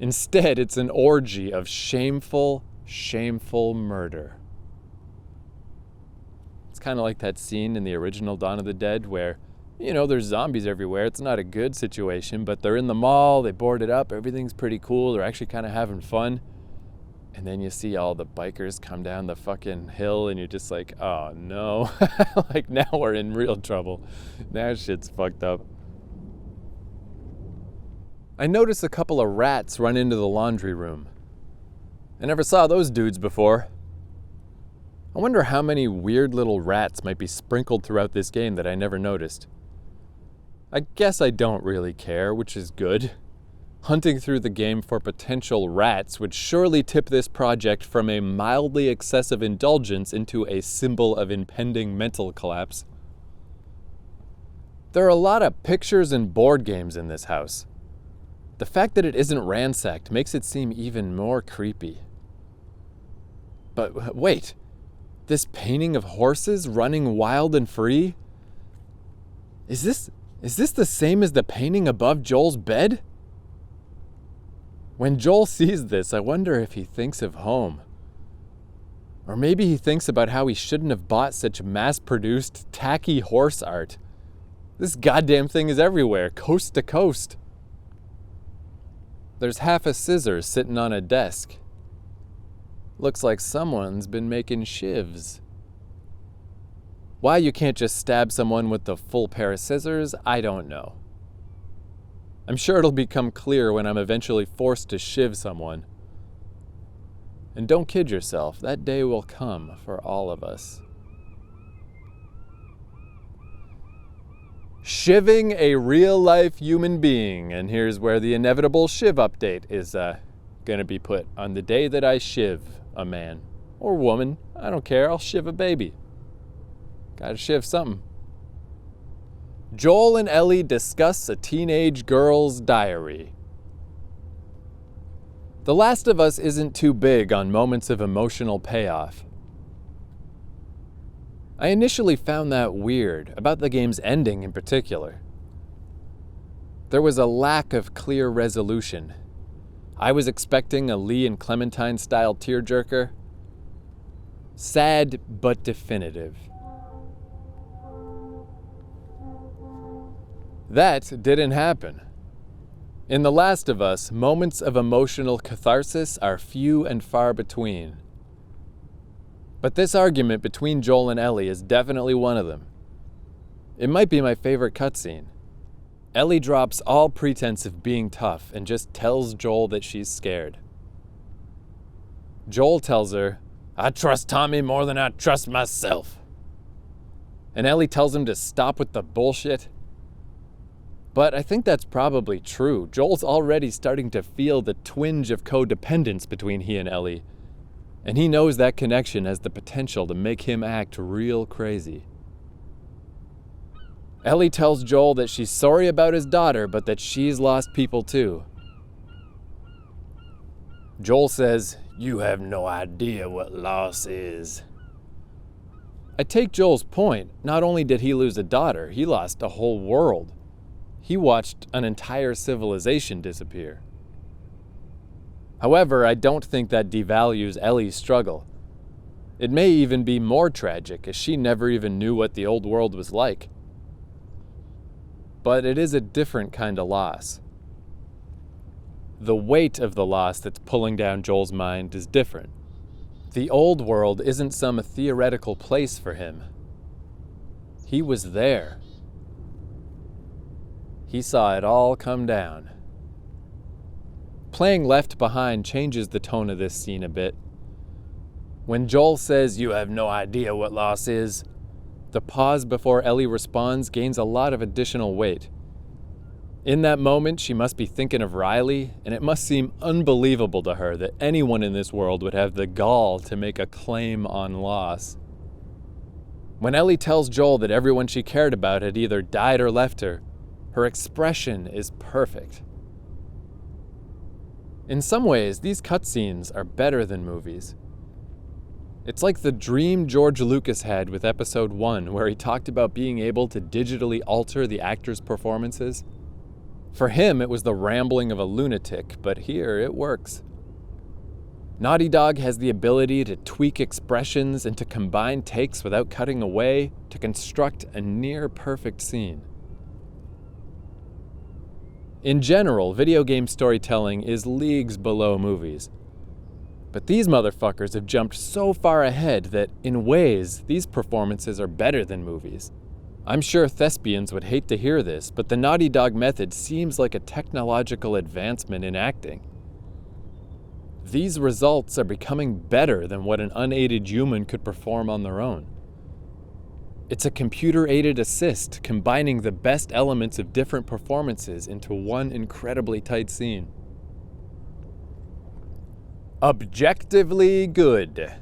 Instead, it's an orgy of shameful, shameful murder. It's kind of like that scene in the original Dawn of the Dead where, there's zombies everywhere. It's not a good situation, but they're in the mall, they board it up, everything's pretty cool, they're actually kind of having fun. And then you see all the bikers come down the fucking hill and you're just like, oh no. Like now we're in real trouble. Now shit's fucked up. I noticed a couple of rats run into the laundry room. I never saw those dudes before. I wonder how many weird little rats might be sprinkled throughout this game that I never noticed. I guess I don't really care, which is good. Hunting through the game for potential rats would surely tip this project from a mildly excessive indulgence into a symbol of impending mental collapse. There are a lot of pictures and board games in this house. The fact that it isn't ransacked makes it seem even more creepy. But wait, this painting of horses running wild and free? Is this the same as the painting above Joel's bed? When Joel sees this, I wonder if he thinks of home. Or maybe he thinks about how he shouldn't have bought such mass-produced, tacky horse art. This goddamn thing is everywhere, coast to coast. There's half a scissor sitting on a desk. Looks like someone's been making shivs. Why you can't just stab someone with the full pair of scissors, I don't know. I'm sure it'll become clear when I'm eventually forced to shiv someone. And don't kid yourself, that day will come for all of us. Shivving a real-life human being, and here's where the inevitable shiv update is going to be put. On the day that I shiv a man or woman, I don't care, I'll shiv a baby. Gotta shiv something. Joel and Ellie discuss a teenage girl's diary. The Last of Us isn't too big on moments of emotional payoff. I initially found that weird, about the game's ending in particular. There was a lack of clear resolution. I was expecting a Lee and Clementine style tearjerker. Sad but definitive. That didn't happen. In The Last of Us, moments of emotional catharsis are few and far between. But this argument between Joel and Ellie is definitely one of them. It might be my favorite cutscene. Ellie drops all pretense of being tough and just tells Joel that she's scared. Joel tells her, "I trust Tommy more than I trust myself." And Ellie tells him to stop with the bullshit. But I think that's probably true. Joel's already starting to feel the twinge of codependence between he and Ellie. And he knows that connection has the potential to make him act real crazy. Ellie tells Joel that she's sorry about his daughter, but that she's lost people too. Joel says, "You have no idea what loss is." I take Joel's point. Not only did he lose a daughter, he lost a whole world. He watched an entire civilization disappear. However, I don't think that devalues Ellie's struggle. It may even be more tragic, as she never even knew what the old world was like. But it is a different kind of loss. The weight of the loss that's pulling down Joel's mind is different. The old world isn't some theoretical place for him. He was there. He saw it all come down. Playing Left Behind changes the tone of this scene a bit. When Joel says, "You have no idea what loss is," the pause before Ellie responds gains a lot of additional weight. In that moment, she must be thinking of Riley, and it must seem unbelievable to her that anyone in this world would have the gall to make a claim on loss. When Ellie tells Joel that everyone she cared about had either died or left her, her expression is perfect. In some ways, these cutscenes are better than movies. It's like the dream George Lucas had with Episode 1, where he talked about being able to digitally alter the actors' performances. For him, it was the rambling of a lunatic, but here it works. Naughty Dog has the ability to tweak expressions and to combine takes without cutting away to construct a near-perfect scene. In general, video game storytelling is leagues below movies. But these motherfuckers have jumped so far ahead that, in ways, these performances are better than movies. I'm sure thespians would hate to hear this, but the Naughty Dog method seems like a technological advancement in acting. These results are becoming better than what an unaided human could perform on their own. It's a computer-aided assist combining the best elements of different performances into one incredibly tight scene. Objectively good.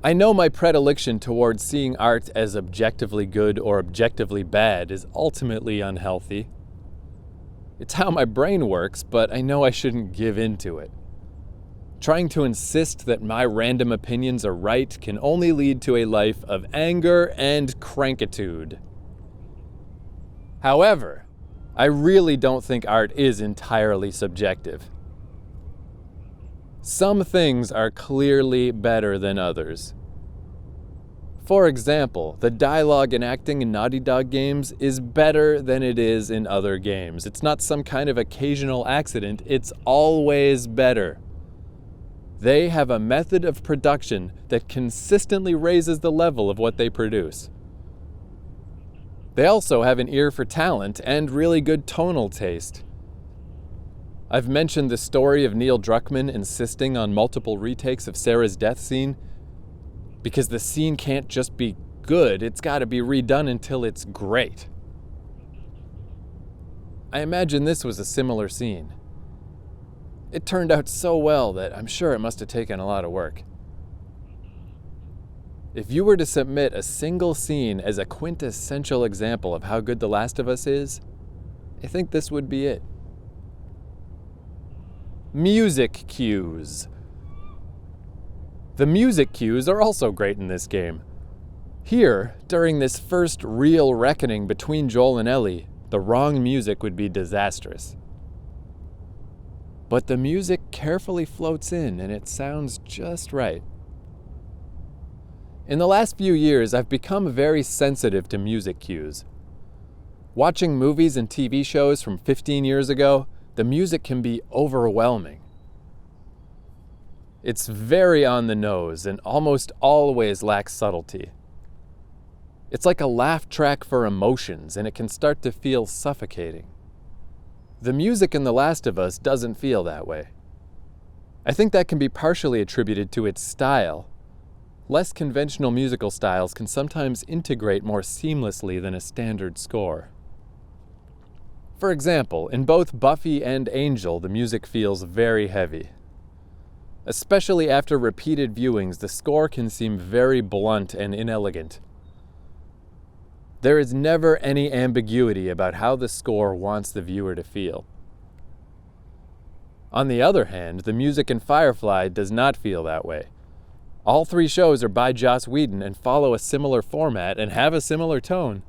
I know my predilection towards seeing art as objectively good or objectively bad is ultimately unhealthy. It's how my brain works, but I know I shouldn't give in to it. Trying to insist that my random opinions are right can only lead to a life of anger and crankitude. However, I really don't think art is entirely subjective. Some things are clearly better than others. For example, the dialogue and acting in Naughty Dog games is better than it is in other games. It's not some kind of occasional accident, it's always better. They have a method of production that consistently raises the level of what they produce. They also have an ear for talent and really good tonal taste. I've mentioned the story of Neil Druckmann insisting on multiple retakes of Sarah's death scene because the scene can't just be good, it's got to be redone until it's great. I imagine this was a similar scene. It turned out so well that I'm sure it must have taken a lot of work. If you were to submit a single scene as a quintessential example of how good The Last of Us is, I think this would be it. Music cues. The music cues are also great in this game. Here, during this first real reckoning between Joel and Ellie, the wrong music would be disastrous. But the music carefully floats in and it sounds just right. In the last few years, I've become very sensitive to music cues. Watching movies and TV shows from 15 years ago, the music can be overwhelming. It's very on the nose and almost always lacks subtlety. It's like a laugh track for emotions, and it can start to feel suffocating. The music in The Last of Us doesn't feel that way. I think that can be partially attributed to its style. Less conventional musical styles can sometimes integrate more seamlessly than a standard score. For example, in both Buffy and Angel, the music feels very heavy. Especially after repeated viewings, the score can seem very blunt and inelegant. There is never any ambiguity about how the score wants the viewer to feel. On the other hand, the music in Firefly does not feel that way. All three shows are by Joss Whedon and follow a similar format and have a similar tone.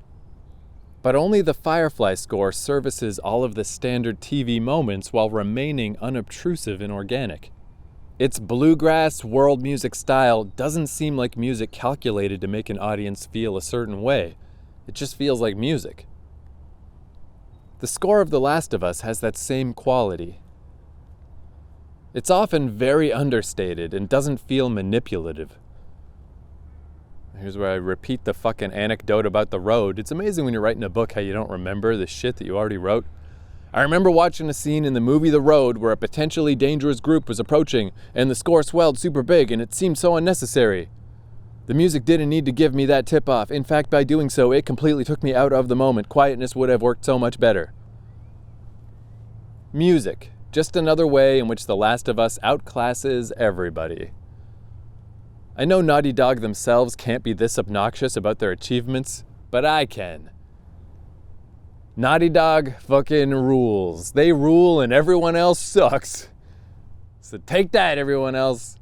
But only the Firefly score services all of the standard TV moments while remaining unobtrusive and organic. Its bluegrass world music style doesn't seem like music calculated to make an audience feel a certain way. It just feels like music. The score of The Last of Us has that same quality. It's often very understated and doesn't feel manipulative. Here's where I repeat the fucking anecdote about the road. It's amazing when you're writing a book how you don't remember the shit that you already wrote. I remember watching a scene in the movie The Road where a potentially dangerous group was approaching and the score swelled super big and it seemed so unnecessary. The music didn't need to give me that tip-off. In fact, by doing so, it completely took me out of the moment. Quietness would have worked so much better. Music. Just another way in which The Last of Us outclasses everybody. I know Naughty Dog themselves can't be this obnoxious about their achievements, but I can. Naughty Dog fucking rules. They rule and everyone else sucks. So take that, everyone else.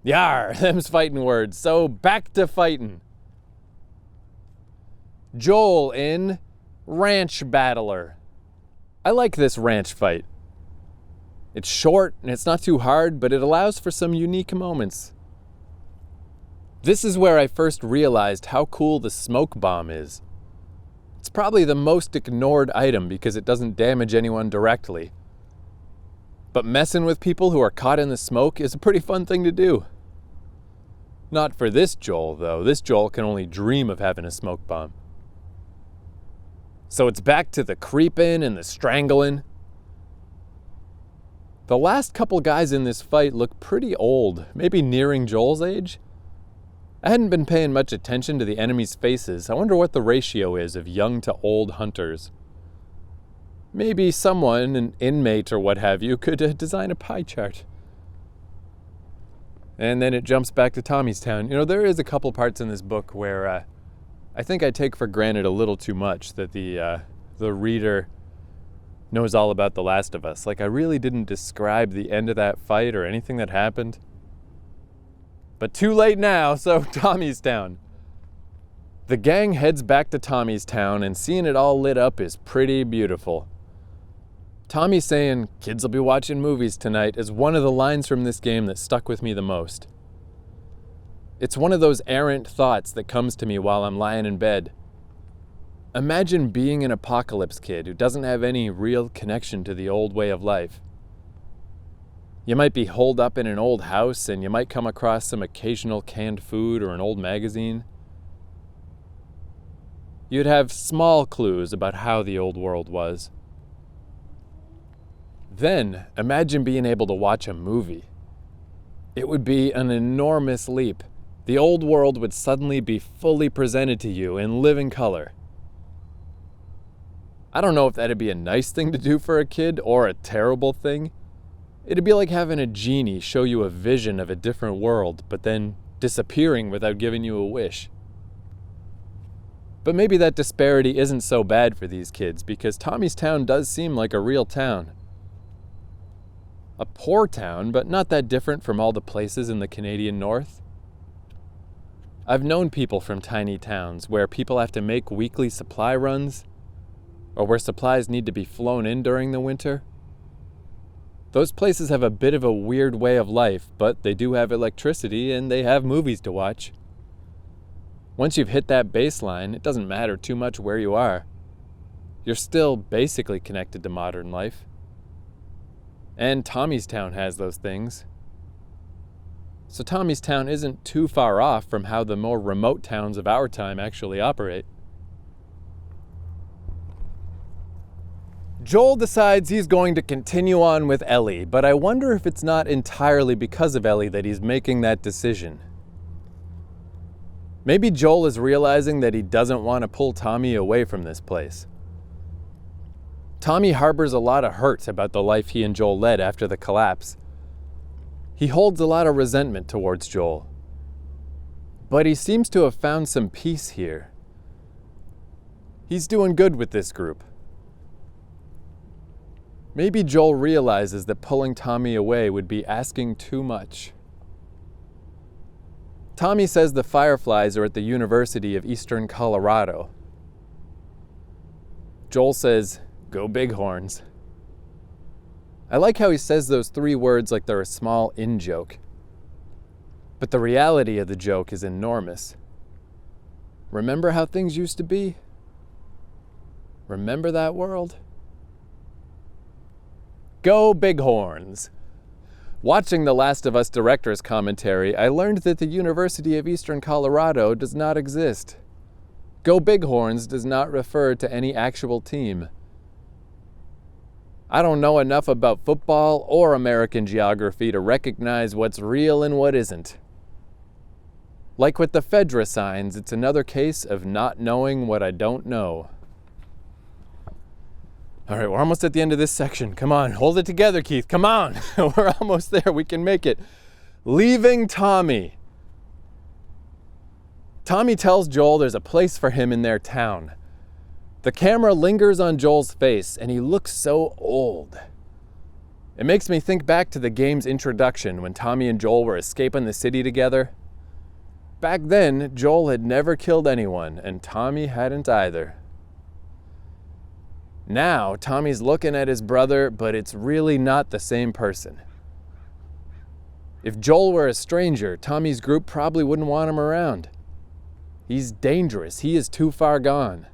Yar, them's fighting words. So back to fighting. Joel in Ranch Battler. I like this ranch fight. It's short and it's not too hard, but it allows for some unique moments. This is where I first realized how cool the smoke bomb is. It's probably the most ignored item because it doesn't damage anyone directly. But messing with people who are caught in the smoke is a pretty fun thing to do. Not for this Joel, though. This Joel can only dream of having a smoke bomb. So it's back to the creeping and the strangling. The last couple guys in this fight look pretty old, maybe nearing Joel's age. I hadn't been paying much attention to the enemies' faces. I wonder what the ratio is of young to old hunters. Maybe someone, an inmate or what have you, could design a pie chart. And then it jumps back to Tommy's Town. You know, there is a couple parts in this book where I think I take for granted a little too much that the reader knows all about The Last of Us. Like, I really didn't describe the end of that fight or anything that happened. But too late now, so Tommy's Town. The gang heads back to Tommy's Town, and seeing it all lit up is pretty beautiful. Tommy saying, "Kids will be watching movies tonight," is one of the lines from this game that stuck with me the most. It's one of those errant thoughts that comes to me while I'm lying in bed. Imagine being an apocalypse kid who doesn't have any real connection to the old way of life. You might be holed up in an old house and you might come across some occasional canned food or an old magazine. You'd have small clues about how the old world was. Then, imagine being able to watch a movie. It would be an enormous leap. The old world would suddenly be fully presented to you in living color. I don't know if that'd be a nice thing to do for a kid or a terrible thing. It'd be like having a genie show you a vision of a different world, but then disappearing without giving you a wish. But maybe that disparity isn't so bad for these kids, because Tommy's town does seem like a real town. A poor town, but not that different from all the places in the Canadian North. I've known people from tiny towns where people have to make weekly supply runs, or where supplies need to be flown in during the winter. Those places have a bit of a weird way of life, but they do have electricity and they have movies to watch. Once you've hit that baseline, it doesn't matter too much where you are. You're still basically connected to modern life. And Tommy's town has those things. So Tommy's town isn't too far off from how the more remote towns of our time actually operate. Joel decides he's going to continue on with Ellie, but I wonder if it's not entirely because of Ellie that he's making that decision. Maybe Joel is realizing that he doesn't want to pull Tommy away from this place. Tommy harbors a lot of hurt about the life he and Joel led after the collapse. He holds a lot of resentment towards Joel. But he seems to have found some peace here. He's doing good with this group. Maybe Joel realizes that pulling Tommy away would be asking too much. Tommy says the Fireflies are at the University of Eastern Colorado. Joel says, "Go Bighorns." I like how he says those 3 words like they're a small in-joke. But the reality of the joke is enormous. Remember how things used to be? Remember that world? Go Bighorns! Watching The Last of Us director's commentary, I learned that the University of Eastern Colorado does not exist. Go Bighorns does not refer to any actual team. I don't know enough about football or American geography to recognize what's real and what isn't. Like with the Fedra signs, it's another case of not knowing what I don't know. All right, we're almost at the end of this section. Come on, hold it together, Keith. Come on. We're almost there. We can make it. Leaving Tommy. Tommy tells Joel there's a place for him in their town. The camera lingers on Joel's face, and he looks so old. It makes me think back to the game's introduction when Tommy and Joel were escaping the city together. Back then, Joel had never killed anyone, and Tommy hadn't either. Now, Tommy's looking at his brother, but it's really not the same person. If Joel were a stranger, Tommy's group probably wouldn't want him around. He's dangerous. He is too far gone.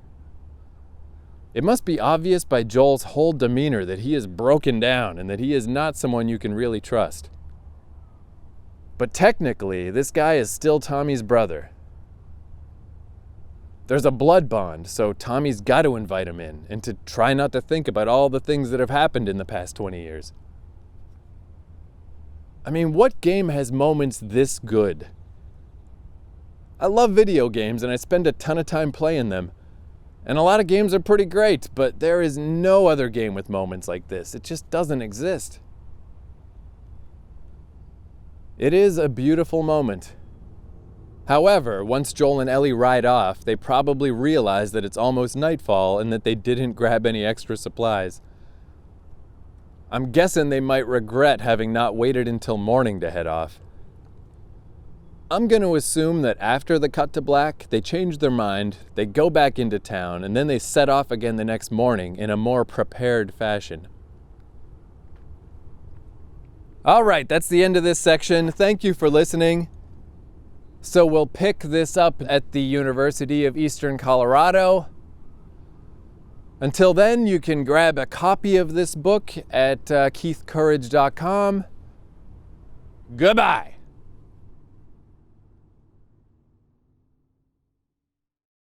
It must be obvious by Joel's whole demeanor that he is broken down and that he is not someone you can really trust. But technically, this guy is still Tommy's brother. There's a blood bond, so Tommy's got to invite him in and to try not to think about all the things that have happened in the past 20 years. I mean, what game has moments this good? I love video games and I spend a ton of time playing them. And a lot of games are pretty great, but there is no other game with moments like this. It just doesn't exist. It is a beautiful moment. However, once Joel and Ellie ride off, they probably realize that it's almost nightfall and that they didn't grab any extra supplies. I'm guessing they might regret having not waited until morning to head off. I'm going to assume that after the cut to black, they change their mind, they go back into town, and then they set off again the next morning in a more prepared fashion. All right, that's the end of this section. Thank you for listening. So we'll pick this up at the University of Eastern Colorado. Until then, you can grab a copy of this book at keithcourage.com. Goodbye.